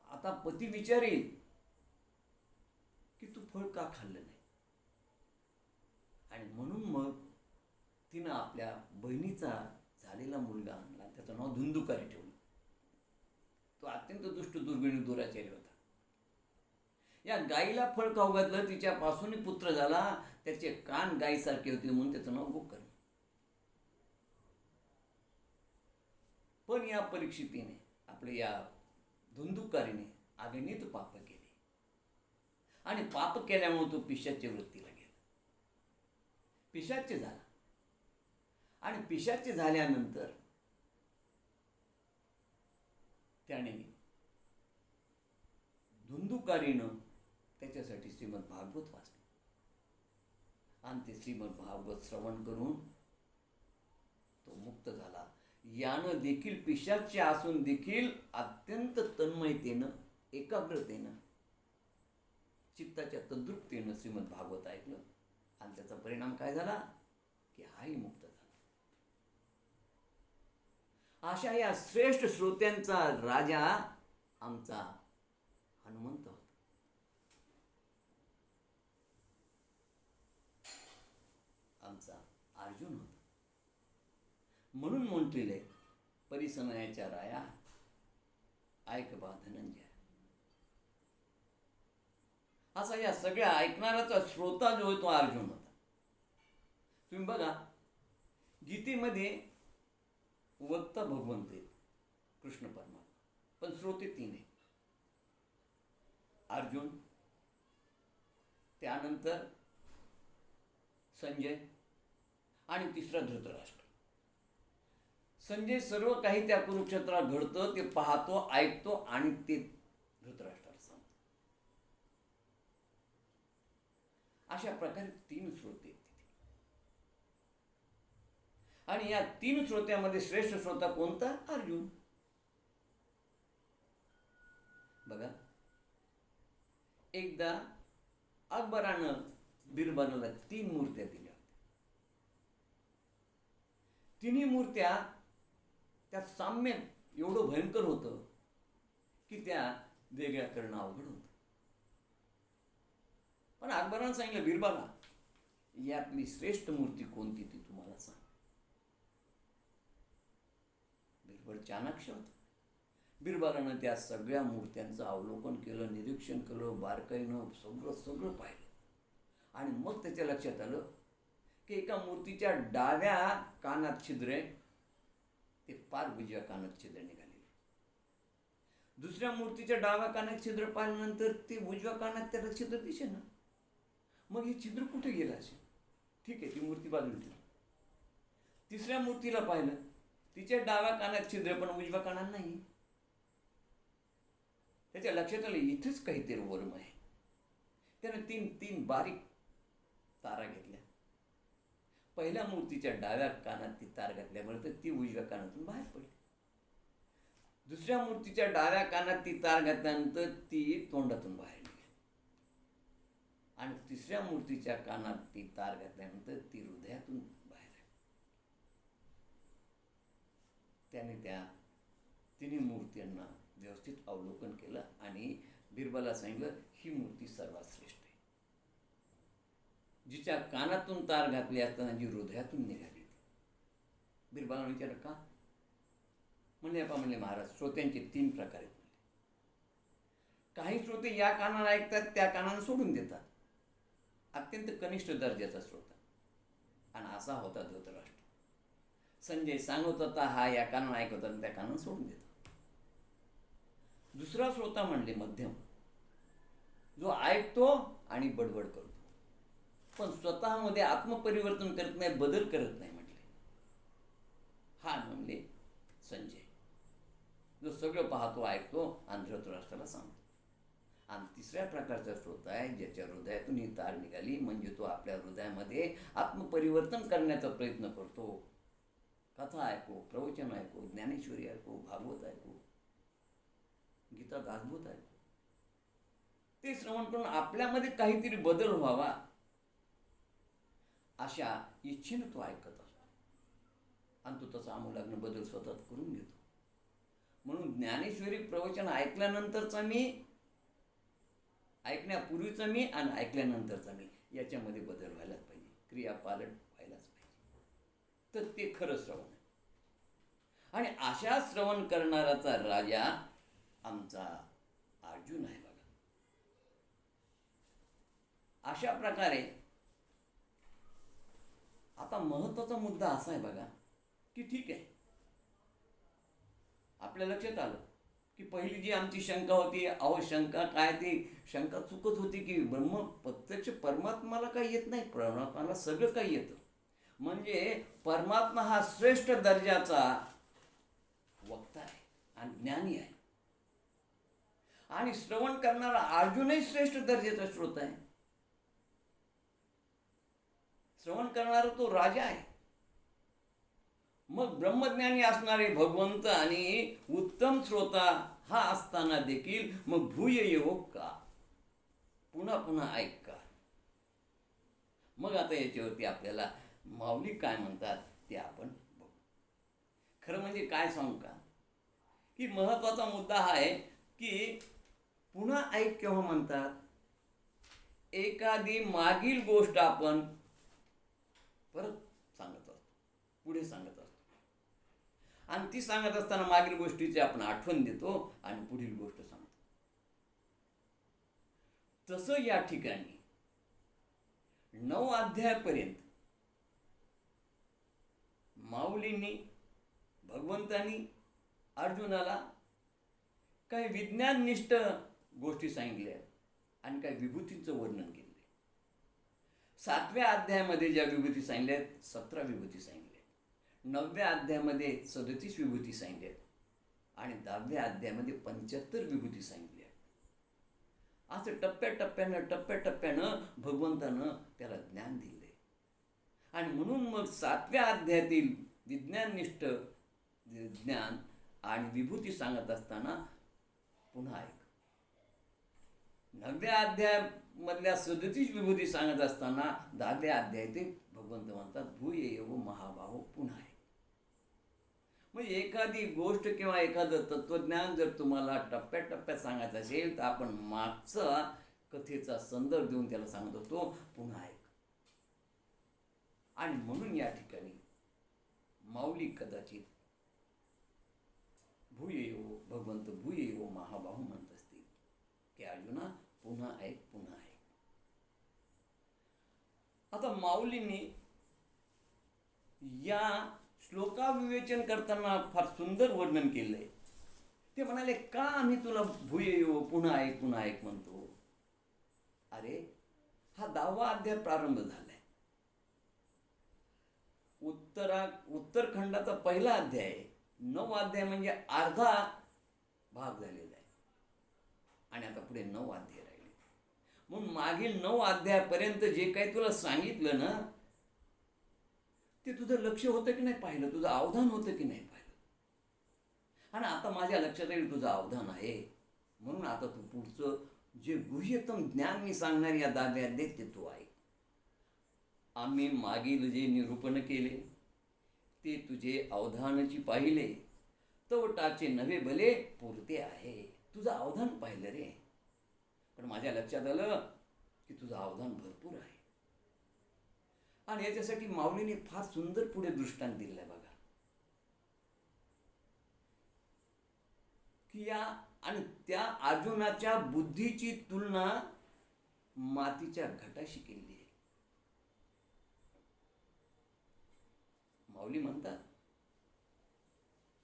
आता पती विचारेल की तू फळ का खाल्लं नाही? आणि म्हणून मग तिनं आपल्या बहिणीचा झालेला मुलगा आणला. त्याचं नाव धुंदुकारी ठेवलं. तो अत्यंत दुष्ट, दुर्गुणी, दुराचारी होता. या गाईला फळ खाऊ घातलं, तिच्यापासूनही पुत्र झाला. त्याचे कान गायीसारखे होते म्हणून त्याचं नाव गोकर्ण. पण या परीक्षितीने, आपल्या या धुंदुकारीने अगणित पाप केले. आणि पाप केल्यामुळे तो पिशाच्य वृत्तीला गेला. पिशाच्य झाला. आणि पिशाच्य झाल्यानंतर त्याने धुंदुकारीनं त्याच्यासाठी श्रीमद भागवत वाचलं. आणि ते श्रीमद भागवत श्रवण करून तो मुक्त झाला. यानं देखील, पिशाच्य असून देखील अत्यंत तन्मयतेनं, एकाग्रतेनं, चित्ताच्या तद्रुपतेनं श्रीमद भागवत ऐकलं. आणि त्याचा परिणाम काय झाला की हाही मुक्त झाला. अशा या श्रेष्ठ श्रोत्यांचा राजा आमचा हनुमंत होता. आमचा अर्जुन होता. म्हणून म्हटलेले परिसनयाच्या राया ऐक बा धनंजय. असा या सगळ्या ऐकणाऱ्याचा श्रोता जो आहे तो अर्जुन होता. तुम्ही बघा गीतेमध्ये वक्ता भगवंत आहेत कृष्ण परमात्मा, पण श्रोते तीन आहे. अर्जुन, त्यानंतर संजय आणि तिसरा धृतराष्ट्र. संजय सर्व काही त्या कुरुक्षेत्रात घडतं ते पाहतो, ऐकतो आणि ते धृतराष्ट्राला सांगतो. अशा प्रकारे तीन श्रोते आहेत तिथे. आणि या तीन श्रोत्यामध्ये श्रेष्ठ श्रोता कोणता? अर्जुन. बघा, एकदा अकबरानं बिरबलाला 3 मूर्त्या दिल्या होत्या. तिन्ही मूर्त्या त्या साम्य एवढं भयंकर होतं की त्या वेगळ्या करणं अवघड होतं. पण अकबरानं सांगितलं, बिरबला यातली श्रेष्ठ मूर्ती कोणती ती तुम्हाला सांग. बिरबल चाणाक्ष होता. बिरबलानं त्या सगळ्या मूर्त्यांचं अवलोकन केलं, निरीक्षण केलं, बारकाईनं सगळं पाहिलं. आणि मग त्याच्या लक्षात आलं की एका मूर्तीच्या डाव्या कानात छिद्र आहे, ते पार उजव्या कानात छिद्र निघालेले. दुसऱ्या मूर्तीच्या डाव्या कानात छिद्र पाहिल्यानंतर ते उजव्या कानात त्याला छिद्र दिसेना. मग हे छिद्र कुठे गेलं असेल? ठीक आहे, ती मूर्ती बाजूला ठेवली. तिसऱ्या मूर्तीला पाहिलं, तिच्या डाव्या कानात छिद्र पण उजव्या कानात नाही. त्याच्या लक्षात आलं इथेच काहीतरी वर्म आहे. त्याने 3 बारीक तारा घेतल्या. पहिल्या मूर्तीच्या डाव्या कानात ती तार घातल्यामुळे तर ती उजव्या कानातून बाहेर पडली. दुसऱ्या मूर्तीच्या डाव्या कानात ती तार घातल्यानंतर ती तोंडातून बाहेर निघाली. आणि तिसऱ्या मूर्तीच्या कानात ती तार घातल्यानंतर ती हृदयातून बाहेर आली. त्याने त्या तिन्ही मूर्त्यांना व्यवस्थित अवलोकन केलं आणि बिरबला सांगितलं, ही मूर्ती सर्वात श्रेष्ठ आहे. जिच्या कानातून तार घातली असताना जी हृदयातून निघाली. बिरबलाने विचारलं का? म्हणले महाराज, श्रोत्यांचे 3 प्रकार आहेत. काही श्रोते या कानाला ऐकतात, त्या कानानं सोडून देतात. अत्यंत कनिष्ठ दर्जाचा श्रोता. आणि असा होता धृतराष्ट्र. संजय सांगत होता, हा या कानानं ऐकत होता, त्या कानानं सोडून देतात. दुसरा श्रोता म्हणले मध्यम, जो ऐकतो आणि बडबड करतो, पण स्वतःमध्ये आत्मपरिवर्तन करत नाही, बदल करत नाही म्हटले. हा म्हणले संजय, जो सगळं पाहतो, ऐकतो आणि धृतराष्ट्राला सांगतो. आणि तिसऱ्या प्रकारचा श्रोता आहे, ज्याच्या हृदयातून ही तार निघाली, म्हणजे तो आपल्या हृदयामध्ये आत्मपरिवर्तन करण्याचा प्रयत्न करतो. कथा ऐकू, प्रवचन ऐकू, ज्ञानेश्वरी ऐकू, भागवत ऐकू, गीता दासबोध ऐकू, ते श्रवण करून आपल्यामध्ये काहीतरी बदल व्हावा अशा इच्छेनं तो ऐकत असतो. आणि तो तसा आमूलाग्न बदल स्वतः करून घेतो. म्हणून ज्ञानेश्वरी प्रवचन ऐकल्यानंतरचा मी, ऐकण्यापूर्वीचा मी आणि ऐकल्यानंतरचा मी, याच्यामध्ये बदल व्हायलाच पाहिजे, क्रियापालट व्हायलाच पाहिजे. तर ते खरं श्रवण आहे. आणि अशा श्रवण करणाराचा राजा आमचा अर्जुन आहे. बघा, अशा प्रकारे आता महत्वाचा मुद्दा असा आहे बघा, की ठीक आहे, आपल्या लक्षात आलं की पहिली जी आमची शंका होती, अहो शंका काय, ती शंका चुकत होती की प्रत्यक्ष परमात्माला काही येत नाही, परमात्माला सगळं काही येतं. म्हणजे परमात्मा हा श्रेष्ठ दर्जाचा वक्ता आहे आणि ज्ञानी आहे. आणि श्रवण करणारा अर्जुनही श्रेष्ठ दर्जाचा श्रोता आहे. श्रवण करणारा तो राजा आहे. मग ब्रह्मज्ञानी असणारे भगवंत आणि उत्तम श्रोता हा असताना देखील मग भूय येवो का, पुन्हा पुन्हा ऐक का. मग आता याच्यावरती आपल्याला माऊली काय म्हणतात ते आपण बघू. खरं म्हणजे काय सांगू का, की महत्त्वाचा मुद्दा हा आहे की पुन्हा ऐक केव्हा म्हणतात. एखादी मागील गोष्ट आपण परत सांगत असतो, पुढे सांगत असतो, आणि ती सांगत असताना मागील गोष्टीची आपण आठवण देतो आणि पुढील गोष्ट सांगतो. तसं या ठिकाणी 9 अध्यायापर्यंत माऊलींनी, भगवंतांनी अर्जुनाला काही विज्ञाननिष्ठ गोष्टी सांगितल्या आणि काही विभूतींचं वर्णन केलं. 7व्या अध्यायामध्ये ज्या विभूती सांगितल्या आहेत, 17 विभूती सांगितल्या आहेत. 9व्या अध्यायामध्ये 37 विभूती सांगितल्या आहेत आणि 10व्या अध्यायामध्ये 75 विभूती सांगितल्या आहेत. असं टप्प्याटप्प्यानं भगवंतानं त्याला ज्ञान दिले. आणि म्हणून मग 7व्या अध्यायातील विज्ञाननिष्ठ ज्ञान आणि विभूती सांगत असताना पुन्हा ऐक. 9व्या अध्यायामधल्या 37 विभूती सांगत असताना 10व्या अध्यायातील भगवंत म्हणतात भूय एव महाबाहो पुन्हा ऐक. मग एखादी गोष्ट किंवा एखादं तत्वज्ञान जर तुम्हाला टप्प्याटप्प्यात सांगायचं असेल तर आपण मागचा कथेचा संदर्भ देऊन त्याला सांगत होतो पुन्हा ऐक. आणि म्हणून या ठिकाणी माऊली कदाचित भूयेव भगवंत भूयेव महाबाहू म्हणत असतील की अर्जुना पुन्हा ऐक, पुन्हा ऐक. आता माऊलींनी या श्लोकाविवेचन करताना फार सुंदर वर्णन केलंय. ते म्हणाले का आम्ही तुला भूयेव पुन्हा ऐक, पुन्हा ऐक म्हणतो. अरे हा 10वा अध्याय प्रारंभ झालाय. उत्तरखंडाचा पहिला अध्याय आहे. 9 अध्याय म्हणजे अर्धा भाग झालेला आहे आणि आता पुढे 9 अध्याय राहिले. म्हणून मागील 9 अध्यायापर्यंत जे काही तुला सांगितलं ना ते तुझं लक्ष होतं की नाही पाहिलं, तुझं अवधान होतं की नाही पाहिलं. आणि आता माझ्या लक्षात येईल तुझं अवधान आहे. म्हणून आता तू पुढचं जे गुह्यतम ज्ञान मी सांगणार या 10व्या अध्यायात ते तू ऐक. आम्ही मागील जे निरूपण केले ते तुझे अवधानाची पाहिले तवटाचे नवे भले पुरते आहे. तुझं अवधान पाहिलं रे, पण माझ्या लक्षात आलं की तुझं अवधान भरपूर आहे. आणि याच्यासाठी माऊलीने फार सुंदर पुढे दृष्टांत दिलाय बघा, की या आणि त्या अर्जुनाच्या बुद्धीची तुलना मातीच्या घटाशी केली आहे. माऊली म्हणतात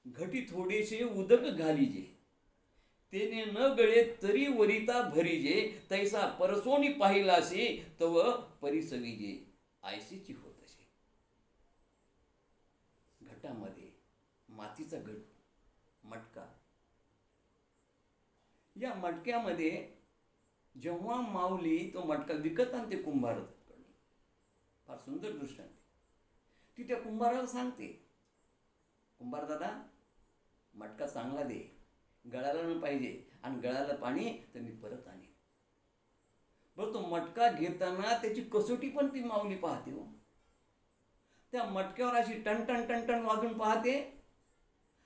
घटी थोडेसे उदक घालीजे तेने न गळे तरी वरिता भरीजे तैसा परसोनी पाहिलासे तव परिसवीजे आयसीची होत असे. घटामध्ये मातीचा घट, मटका, या मटक्यामध्ये जेव्हा माऊली तो मटका विकत आणते कुंभाराकडून, फार सुंदर दृष्टांत ती त्या कुंभाराला सांगते, कुंभार दादा मटका चांगला दे, गळाला न पाहिजे, आणि गळाला पाणी तर मी परत आणेन. बरं तो मटका घेताना त्याची कसोटी पण ती माऊली पाहते हो. त्या मटक्यावर अशी टन टन टन टन वाजून पाहते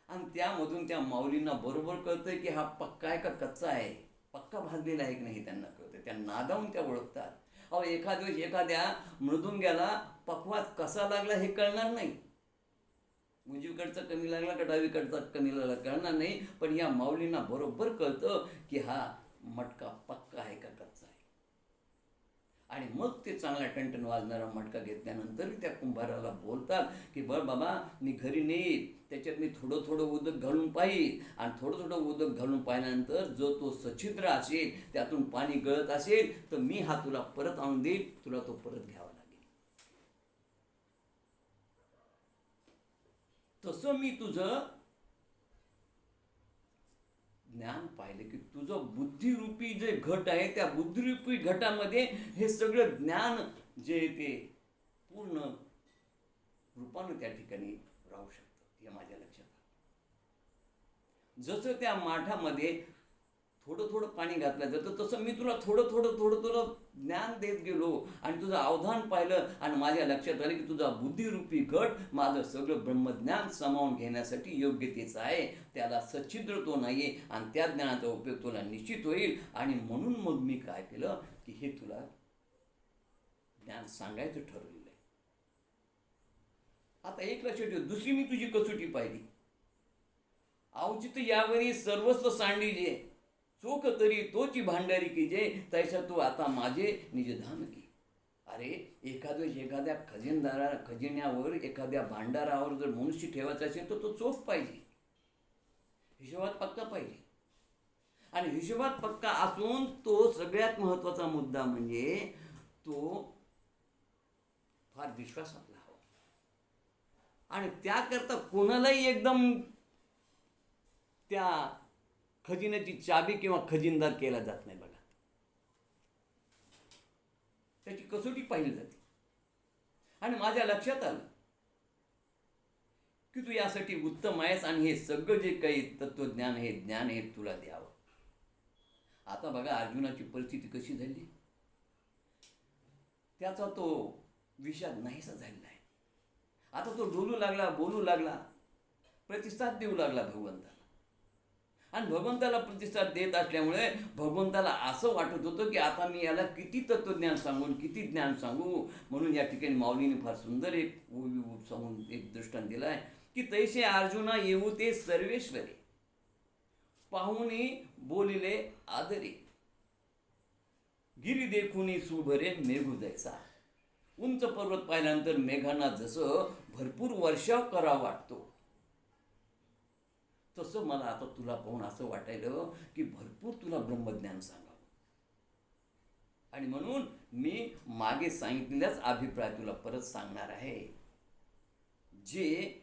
आणि त्यामधून त्या माऊलींना बरोबर कळतंय की हा पक्का आहे का कच्चा आहे, पक्का भाजलेला आहे की नाही त्यांना कळतं. त्या नादावून त्या ओळखतात. अहो एखाद्या दिवस एखाद्या मृदुंग्याला पक्वास कसा लागला हे कळणार नाही, उजवीकडचा कमी लागला का डावीकडचा कमी लागला कळणार नाही, पण या माऊलींना बरोबर कळतं की हा मटका पक्का आहे का कच्चा आहे. आणि मग ते चांगला टणटण वाजणारा मटका घेतल्यानंतर त्या कुंभाराला बोलतात की बरं बाबा मी घरी नेईल, त्याच्यात मी थोडं थोडं उदक घालून पाहिल, आणि थोडं थोडं उदक घालून पाहिल्यानंतर जो तो सच्छिद्र असेल त्यातून पाणी गळत असेल तर मी हा तुला परत आणून देईल, तुला तो परत घ्यावा लागेल. तसं मी तुझं ज्ञान पाहिलं की तुझं बुद्धिरूपी जे घट आहे त्या बुद्धिरूपी घटामध्ये हे सगळं ज्ञान जे ते पूर्ण रूपानं त्या ठिकाणी राहू शकतं. हे माझ्या लक्षात आलं. जसं त्या माठामध्ये थोडं थोडं पाणी घातलं जातं, तसं मी तुला थोडं थोडं थोडं थोडं ज्ञान देत गेलो आणि तुझं अवधान पाहिलं आणि माझ्या लक्षात आलं की तुझा बुद्धिरूपी घट माझं सगळं ब्रह्मज्ञान सामावून घेण्यासाठी योग्यतेचं आहे, त्याला सच्छिद्र तो नाही आहे आणि त्या ज्ञानाचा उपयोग तुला निश्चित होईल. आणि म्हणून मग मी काय केलं की हे तुला ज्ञान सांगायचं ठरवलेलं आहे. आता एक लक्षात ठेव, दुसरी मी तुझी कसोटी पाहिली. औचित्य यावरी सर्वस्व सांडिजे, चोख तरी तोची भांडारी की जे, तैसा तू आता माझे निजधान की. अरे एखाद्या खजिन्यावर एखाद्या भांडारावर जर मनुष्य ठेवायचा असेल तर तो चोख पाहिजे, हिशोबात पक्का पाहिजे. आणि हिशोबात पक्का असून तो सगळ्यात महत्त्वाचा मुद्दा म्हणजे तो फार विश्वासातला हवा. आणि त्याकरता कोणालाही एकदम त्या खजिन्याची चाबी किंवा खजिनदार केला जात नाही बघा. त्याची कसोटी पाहिली जाते. आणि माझ्या लक्षात आलं की तू यासाठी उत्तम आहेस आणि हे सगळं जे काही तत्वज्ञान हे ज्ञान हे तुला द्यावं. आता बघा अर्जुनाची परिस्थिती कशी झाली. त्याचा तो विषाद नाहीसा झालेला आहे. आता तो डोलू लागला, बोलू लागला, प्रतिसाद देऊ लागला भगवंताला. आणि भगवंताला प्रतिसाद देत असल्यामुळे भगवंताला असं वाटत होतं की आता मी याला किती तत्वज्ञान सांगून किती ज्ञान सांगू. म्हणून या ठिकाणी माऊलीने फार सुंदर एक सांगून एक दृष्टांत दिला आहे की तैसे अर्जुना येऊ ते सर्वेश्वरे, पाहुनी बोलिले आदरे, गिरी देखुनी सुभरे मेघू जैसा. उंच पर्वत पाहिल्यानंतर मेघांना जसं भरपूर वर्षाव करावा वाटतो, तसं मला आता तुला पाहून असं वाटायलं की भरपूर तुला ब्रह्मज्ञान सांगावं. आणि म्हणून मी मागे सांगितलेलाच अभिप्राय तुला परत सांगणार आहे. जे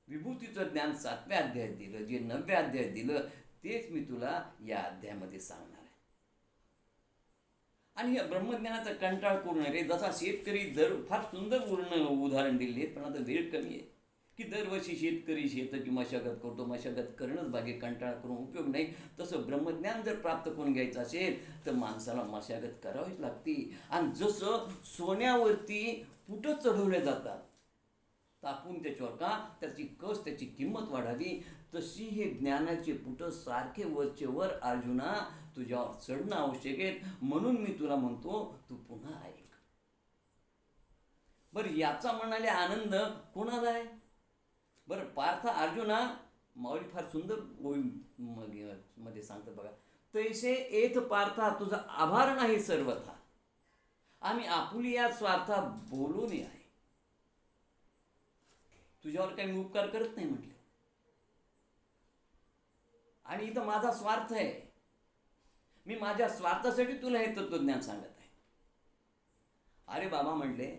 विभूतीचं ज्ञान 7व्या अध्यायात दिलं, जे 9व्या अध्यायात दिलं, तेच मी तुला या अध्यायामध्ये सांगणार आहे. आणि या ब्रह्मज्ञानाचा कंटाळ करू नये. जसा शेतकरी फार सुंदर उदाहरण दिले, पण आता वेळ कमी आहे की दरवर्षी शेतकरी शेताची मशागत करतो, मशागत करणंच बाकी, कंटाळा करून उपयोग नाही. तसं ब्रह्मज्ञान जर प्राप्त करून घ्यायचं असेल तर माणसाला मशागत करावीच लागते. आणि जसं सोन्यावरती पुटं चढवले जातात तापून त्याच्यावर, का त्याची कस त्याची किंमत वाढावी, तशी हे ज्ञानाचे पुटं सारखे वरचे वर अर्जुना तुझ्यावर चढणं आवश्यक आहे. म्हणून मी तुला म्हणतो तू पुन्हा ऐक. बरं, याचा म्हणाले आनंद कोणाला आहे? बरं, पार्थ अर्जुना, माऊली फार सुंदर मध्ये सांगतात बघा, तैसे एथ पार्था तुझा आभार नाही सर्वथा, आम्ही आपुली या स्वार्था बोलून आहे. तुझ्यावर काही मी उपकार करत नाही म्हटले. आणि इथं माझा स्वार्थ आहे. मी माझ्या स्वार्थासाठी तुला हे तत्वज्ञान सांगत आहे. अरे बाबा म्हटले,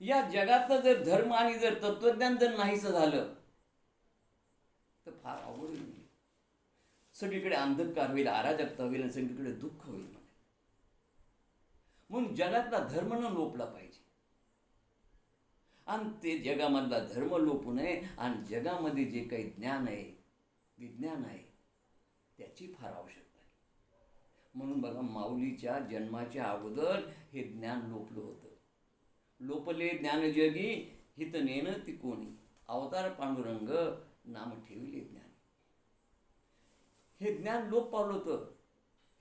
या जगातलं जर धर्म आणि जर तत्वज्ञान जर नाहीसं झालं तर फार अवघड होईल. सगळीकडे अंधकार होईल, अराजकता होईल आणि सगळीकडे दुःख होईल. म्हणून जगातला धर्म न लोपला पाहिजे. आणि ते जगामधला धर्म लोपू नये. आणि जगामध्ये जे काही ज्ञान आहे, विज्ञान आहे, त्याची फार आवश्यकता आहे. म्हणून बघा, माऊलीच्या जन्माच्या अगोदर हे ज्ञान लोपलं होतं. लोपले ज्ञानजगी हित नेन ती कोणी, अवतार पांडुरंग नाम ठेवले ज्ञान. हे ज्ञान लोप पावलं होतं.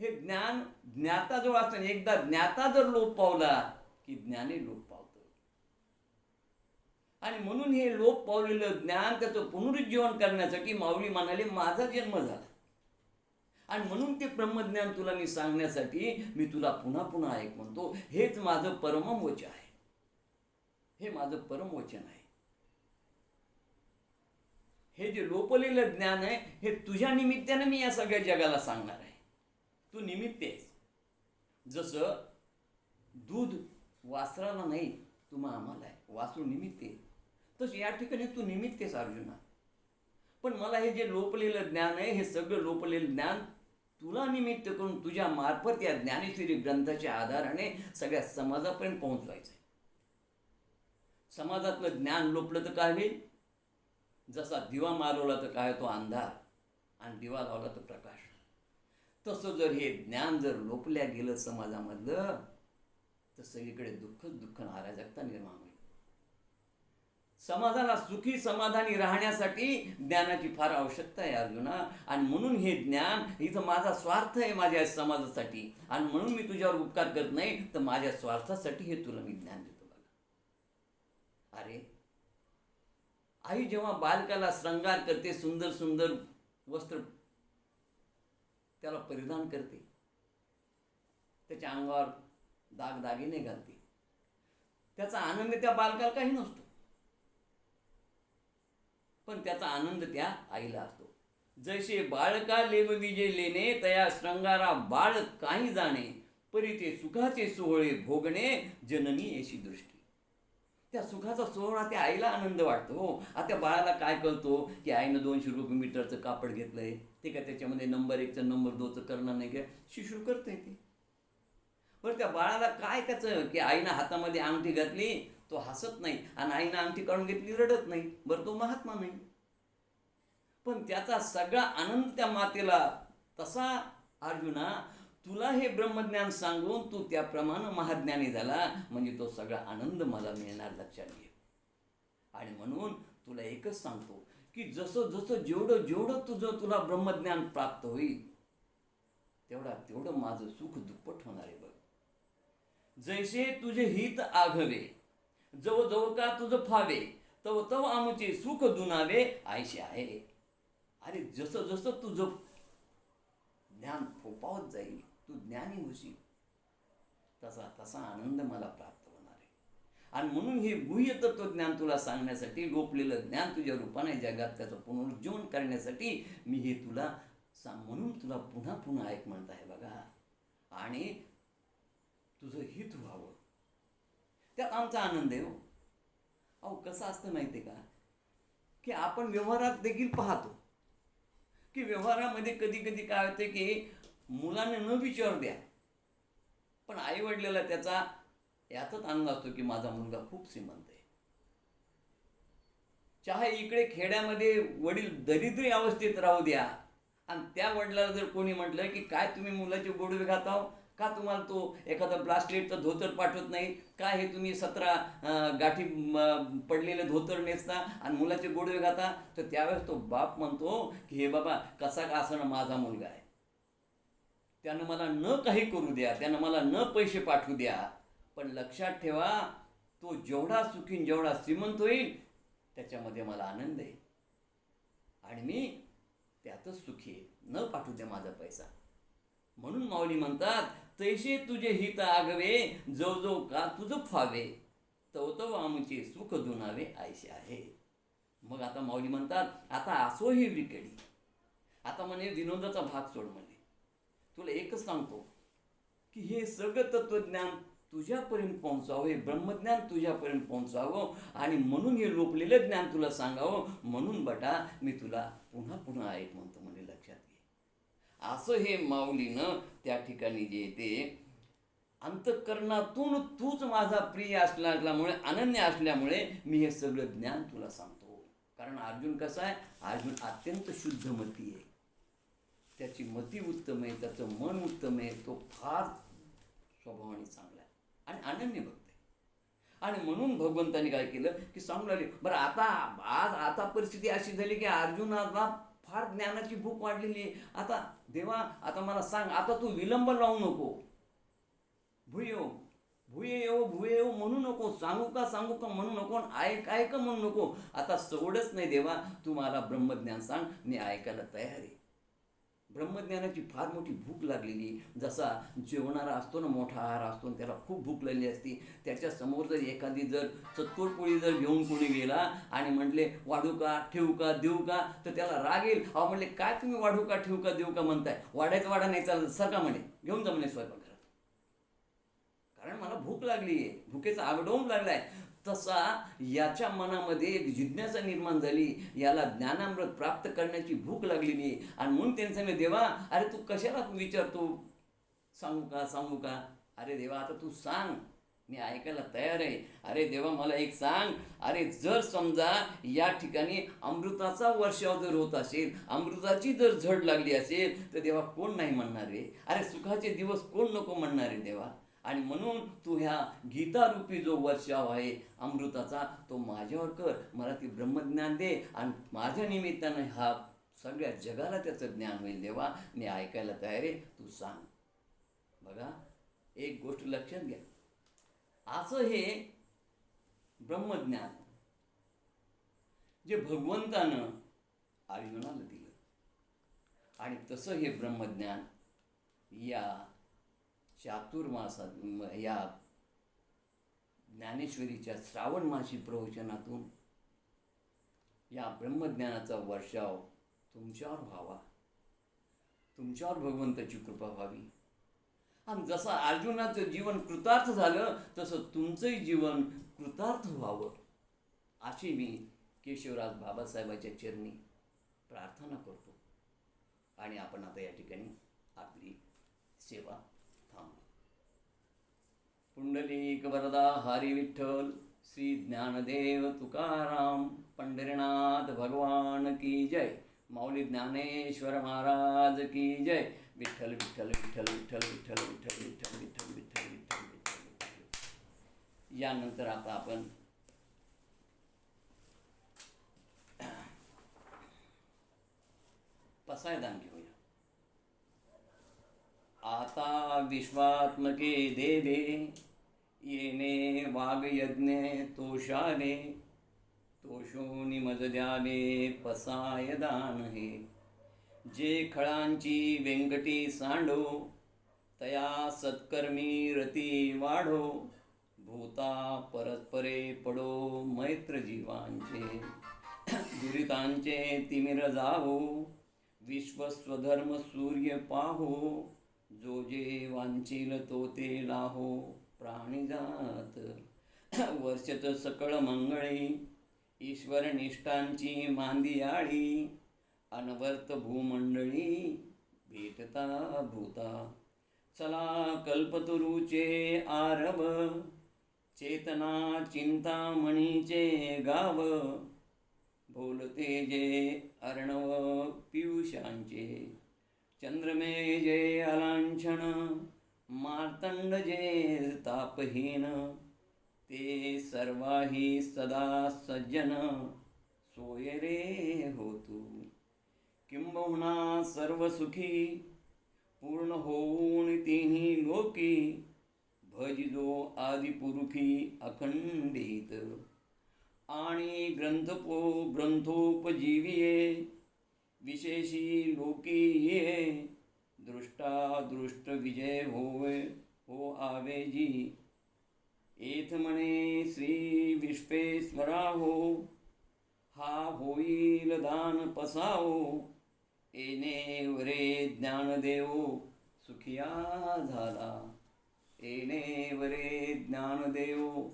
हे ज्ञान ज्ञाता जवळ असतं. एकदा ज्ञाता जर लोप पावला की ज्ञाने लोप पावतं. आणि म्हणून हे लोप पावलेलं ज्ञान त्याचं पुनरुज्जीवन करण्यासाठी माऊली म्हणाले माझा जन्म झाला. आणि म्हणून ते ब्रह्मज्ञान तुला मी सांगण्यासाठी मी तुला पुन्हा पुन्हा ऐक म्हणतो. हेच माझं परमवचन आहे. हे माझं परमवचन आहे. हे जे लोपलेलं ज्ञान आहे हे तुझ्या निमित्ताने मी या सगळ्या जगाला सांगणार आहे. तू निमित्त आहेस. जसं दूध वासराला नाही, तुम्हा आम्हाला आहे. वासरू निमित्त आहे. तसं या ठिकाणी तू निमित्त आहेस अर्जुना. पण मला हे जे लोपलेलं ज्ञान आहे, हे सगळं लोपलेलं ज्ञान तुला निमित्त करून तुझ्या मार्फत या ज्ञानेश्वरी ग्रंथाच्या आधाराने सगळ्या समाजापर्यंत पोहोचवायचं आहे. समाजातलं ज्ञान लोपलं तर काय होईल? जसा दिवा मालवला तर काय तो अंधार, आणि दिवा लावला तर प्रकाश. तसं जर हे ज्ञान जर लोपल्या गेलं समाजामधलं, तर सगळीकडे दुःखच दुःख नाराजकता निर्माण होईल. समाजाला सुखी समाधानी राहण्यासाठी ज्ञानाची फार आवश्यकता आहे अर्जुना. आणि म्हणून हे ज्ञान, इथं माझा स्वार्थ आहे माझ्या समाजासाठी, आणि म्हणून मी तुझ्यावर उपकार करत नाही, तर माझ्या स्वार्थासाठी हे तुला मी ज्ञान देतो बघा. अरे आई जेव्हा बालकाला श्रंगार करते, सुंदर सुंदर वस्त्र त्याला परिधान करते, त्याच्या अंगावर दागदागिने घालते, त्याचा आनंद त्या बालकाला काही नसतो, पण त्याचा आनंद त्या आईला असतो. जैसे बाळका लेवविजे लेणे, तया श्रंगारा बाळ काही जाणे, परी ते सुखाचे सोहळे भोगणे, जननी येशी दृष्टी. त्या सुखाचा सोहळा त्या आईला आनंद वाटतो. हो, आता त्या बाळाला काय कळतो की आईनं 200 रुपये मीटरचं कापड घेतलंय, ते काय त्याच्यामध्ये नंबर 1चं नंबर 2चं करणार नाही, काय शिशू करते ते. बरं, त्या बाळाला काय त्याचं की आईनं हातामध्ये अंगठी घातली, तो हसत नाही, आणि आईनं अंगठी काढून घेतली रडत नाही. बरं, तो महात्मा नाही, पण त्याचा सगळा आनंद त्या मातेला. तसा अर्जुना, तुला हे ब्रह्मज्ञान सांगून तू त्याप्रमाणे महाज्ञानी झाला, म्हणजे तो सगळा आनंद मला मिळणार, लक्षात घे. आणि म्हणून तुला एकच सांगतो की जसं जसं जेवढं तुला ब्रह्मज्ञान प्राप्त होईल, तेवढं माझं सुख दुप्पट होणार आहे बघ. जैसे तुझे हित आघवे, जवळ का तुझं फावे, तव आमचे सुख दुनावे आयशे आहे. अरे जसं तुझं ज्ञान फोपावत जाईल, तू ज्ञानी होशील, तसा आनंद मला प्राप्त होणार आहे. आणि म्हणून हे गुह्य तत्वज्ञान तुला सांगण्यासाठी, लोपलेलं ज्ञान तुझ्या रूपाने जगात त्याचं पुनरुज्जीवन करण्यासाठी मी हे तुला म्हणून तुला पुन्हा पुन्हा ऐक म्हणत आहे बघा. आणि तुझं हित व्हावं, त्यात आमचा आनंद आहे. हो अहो, कसं असतं माहिती आहे का, की आपण व्यवहारात देखील पाहतो की व्यवहारामध्ये कधी कधी काय होते की मुलाने न विचार द्या, पण आई वडिलाला त्याचा याचाच आनंद असतो की माझा मुलगा खूप श्रीमंत आहे. चाहे इकडे खेड्यामध्ये वडील दरिद्री अवस्थेत राहू द्या, आणि त्या वडिलाला जर कोणी म्हटलं की काय तुम्ही मुलाचे गोडवे खाताव, का तुम्हाला तो एखादा ब्रासलेटचं धोतर पाठवत नाही, काय हे तुम्ही 17 गाठी पडलेले धोतर नेसता आणि मुलाचे गोडवे घाता, तर त्यावेळेस तो बाप म्हणतो की हे बाबा, कसा का असणं माझा मुलगा आहे, त्यानं मला न काही करू द्या, त्यानं मला न पैसे पाठवू द्या, पण लक्षात ठेवा, तो जेवढा सुखीन, जेवढा श्रीमंत होईल, त्याच्यामध्ये मला आनंद आहे, आणि मी त्यातच सुखी आहे, न पाठवू द्या माझा पैसा. म्हणून माऊली म्हणतात, तैसे तुझे हित आगवे, जो का तुझं फावे, तव आमचे सुख दुनावे आयशे आहे. मग आता माऊली म्हणतात, आता असो ही विकेडी, आता म्हणे विनोदाचा भाग सोड, म्हणे तुला एकच सांगतो की हे सगळं तत्वज्ञान तुझ्यापर्यंत पोहोचावं, हे ब्रह्मज्ञान तुझ्यापर्यंत पोहोचावं, आणि म्हणून हे लोपलेलं ज्ञान तुला सांगावं. म्हणून बटा मी तुला पुन्हा पुन्हा ऐक म्हणतो, म्हणे लक्षात घे. असं हे माऊलीनं त्या ठिकाणी जे ते अंतःकरणातून तूच माझा प्रिय असल्यामुळे, अनन्य असल्यामुळे मी हे सगळं ज्ञान तुला सांगतो. कारण अर्जुन कसा आहे, अर्जुन अत्यंत शुद्ध मती आहे, त्याची मती उत्तम आहे, त्याचं मन उत्तम आहे, तो फार स्वभावाने चांगला आहे आणि अनन्य भक्त आहे. आणि म्हणून भगवंतांनी काय केलं की सांगू लागले, बरं आता परिस्थिती अशी झाली की अर्जुनाला फार ज्ञानाची भूक वाढलेली आहे. आता देवा, आता मला सांग, आता तू विलंब लावू नको, भूये येऊ म्हणू नको, सांगू का म्हणू नको, ऐक म्हणू नको. आता सवडच नाही देवा, तू मला ब्रह्मज्ञान सांग, मी ऐकायला तयार आहे. ब्रह्मज्ञानाची फार मोठी भूक लागलेली, जसा जेवणारा असतो ना, मोठा आहार असतो, त्याला खूप भूक लागली असती, त्याच्यासमोर जर एखादी जर चतकोर पोळी जर घेऊन कोणी गेला आणि म्हटले वाढू का, ठेवू का, देऊ का, तर त्याला राग येईल. अहो म्हणले, काय तुम्ही वाढू का, ठेवू का, देऊ का म्हणताय, वाढायचं वाढा नाही चालत, सरका म्हणे, घेऊन जा म्हणे स्वयंपाकघरात, कारण मला भूक लागली आहे, भुकेचा आगडोंब लागलाय. तसा याच्या मनामध्ये एक जिज्ञासा निर्माण झाली, याला ज्ञानामृत प्राप्त करण्याची भूक लागलेली. आणि म्हणून त्यांनी सांगितलं, देवा अरे तू कशाला विचारतो, सांगू का. अरे देवा, आता तू सांग, मी ऐकायला तयार आहे. अरे देवा, मला एक सांग, अरे जर समजा या ठिकाणी अमृताचा वर्षाव जर होत असेल, अमृताची जर झड लागली असेल, तर देवा कोण नाही म्हणणार रे? अरे सुखाचे दिवस कोण नको म्हणणार आहे देवा? आणि म्हणून तू ह्या गीतारूपी जो वर्षाव आहे अमृताचा, तो माझ्यावर कर, मला ती ब्रह्मज्ञान दे, आणि माझ्या निमित्तानं हा सगळ्या जगाला त्याचं ज्ञान होईल देवा. मी ऐकायला तयार आहे, तू सांग. बघा, एक गोष्ट लक्षात घ्या, असं हे ब्रह्मज्ञान जे भगवंतानं अर्जुनाला दिलं, आणि तसं हे ब्रह्मज्ञान या चातुर्मासात, या ज्ञानेश्वरीच्या श्रावण मासी प्रवचनातून या ब्रह्मज्ञानाचा वर्षाव तुमच्यावर व्हावा, तुमच्यावर भगवंताची कृपा व्हावी. आणि जसं अर्जुनाचं जीवन कृतार्थ झालं, तसं तुमचंही जीवन कृतार्थ व्हावं, अशी मी केशवराज बाबासाहेबाच्या चरणी प्रार्थना करतो. आणि आपण आता या ठिकाणी आपली सेवा थांबू. पुंडलिक वरदा हरी विठ्ठल, श्री ज्ञानदेव तुकाराम, पंढरीनाथ भगवान की जय, माऊली ज्ञानेश्वर महाराज की जय. विठ्ठल विठ्ठल विठ्ठल विठ्ठल विठ्ठल विठ्ठल विठ्ठल विठ्ठल विठ्ठल विठ्ठल विठ्ठल. यानंतर आता आपण पसायदान घेऊया. आता विश्वात्मके देवे, येणे वागयज्ञे तोषाले, तोषोनी मज द्यावे पसायदान हे. जे खळांची व्यंकटी सांडो, तया सत्कर्मी रती वाढो, भूता परस्परे पडो मैत्र जीवांचे, दुरितांचे तिमिर जावो, विश्वस्वधर्म सूर्य पाहो, जो जे वांछील तो ते लाहो प्राणिजात. वर्षत सकळ मंगळे, ईश्वर निष्ठांची मांदियाळी, अनवर्त भूमंडळी भेटता भूता. चला कल्पतरूचे आरव, चेतना चिंतामणीचे गाव, बोलते जे अर्णव पियुषांचे, चंद्रमे जे अलांछन, मार्तंड जे तापहीन, ते सर्वाही सदा सज्जन, सोय रे होतू. किंबहुना सर्व सुखी, पूर्ण होऊन तिन्ही लोकी, भजिजो आदिपुरुखी अखंडित. आणि ग्रंथोपजीविये, विशेषी लोकी ये, दृष्टा दृष्ट विजय होवे हो आवेजी. एथ म्हणे श्री विश्वेश्वरा हो, हा होईल दान पसावो, येणे वरे ज्ञानदेव सुखिया झाला. येणे वरे ज्ञानदेव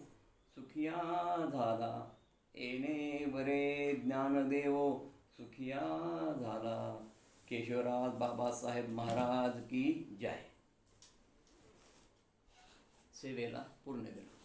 सुखिया झाला. येणे वरे ज्ञानदेव सुखिया झाला. केशवराज बाबासाहेब महाराज की जय. सेवेला पूर्ण केलं.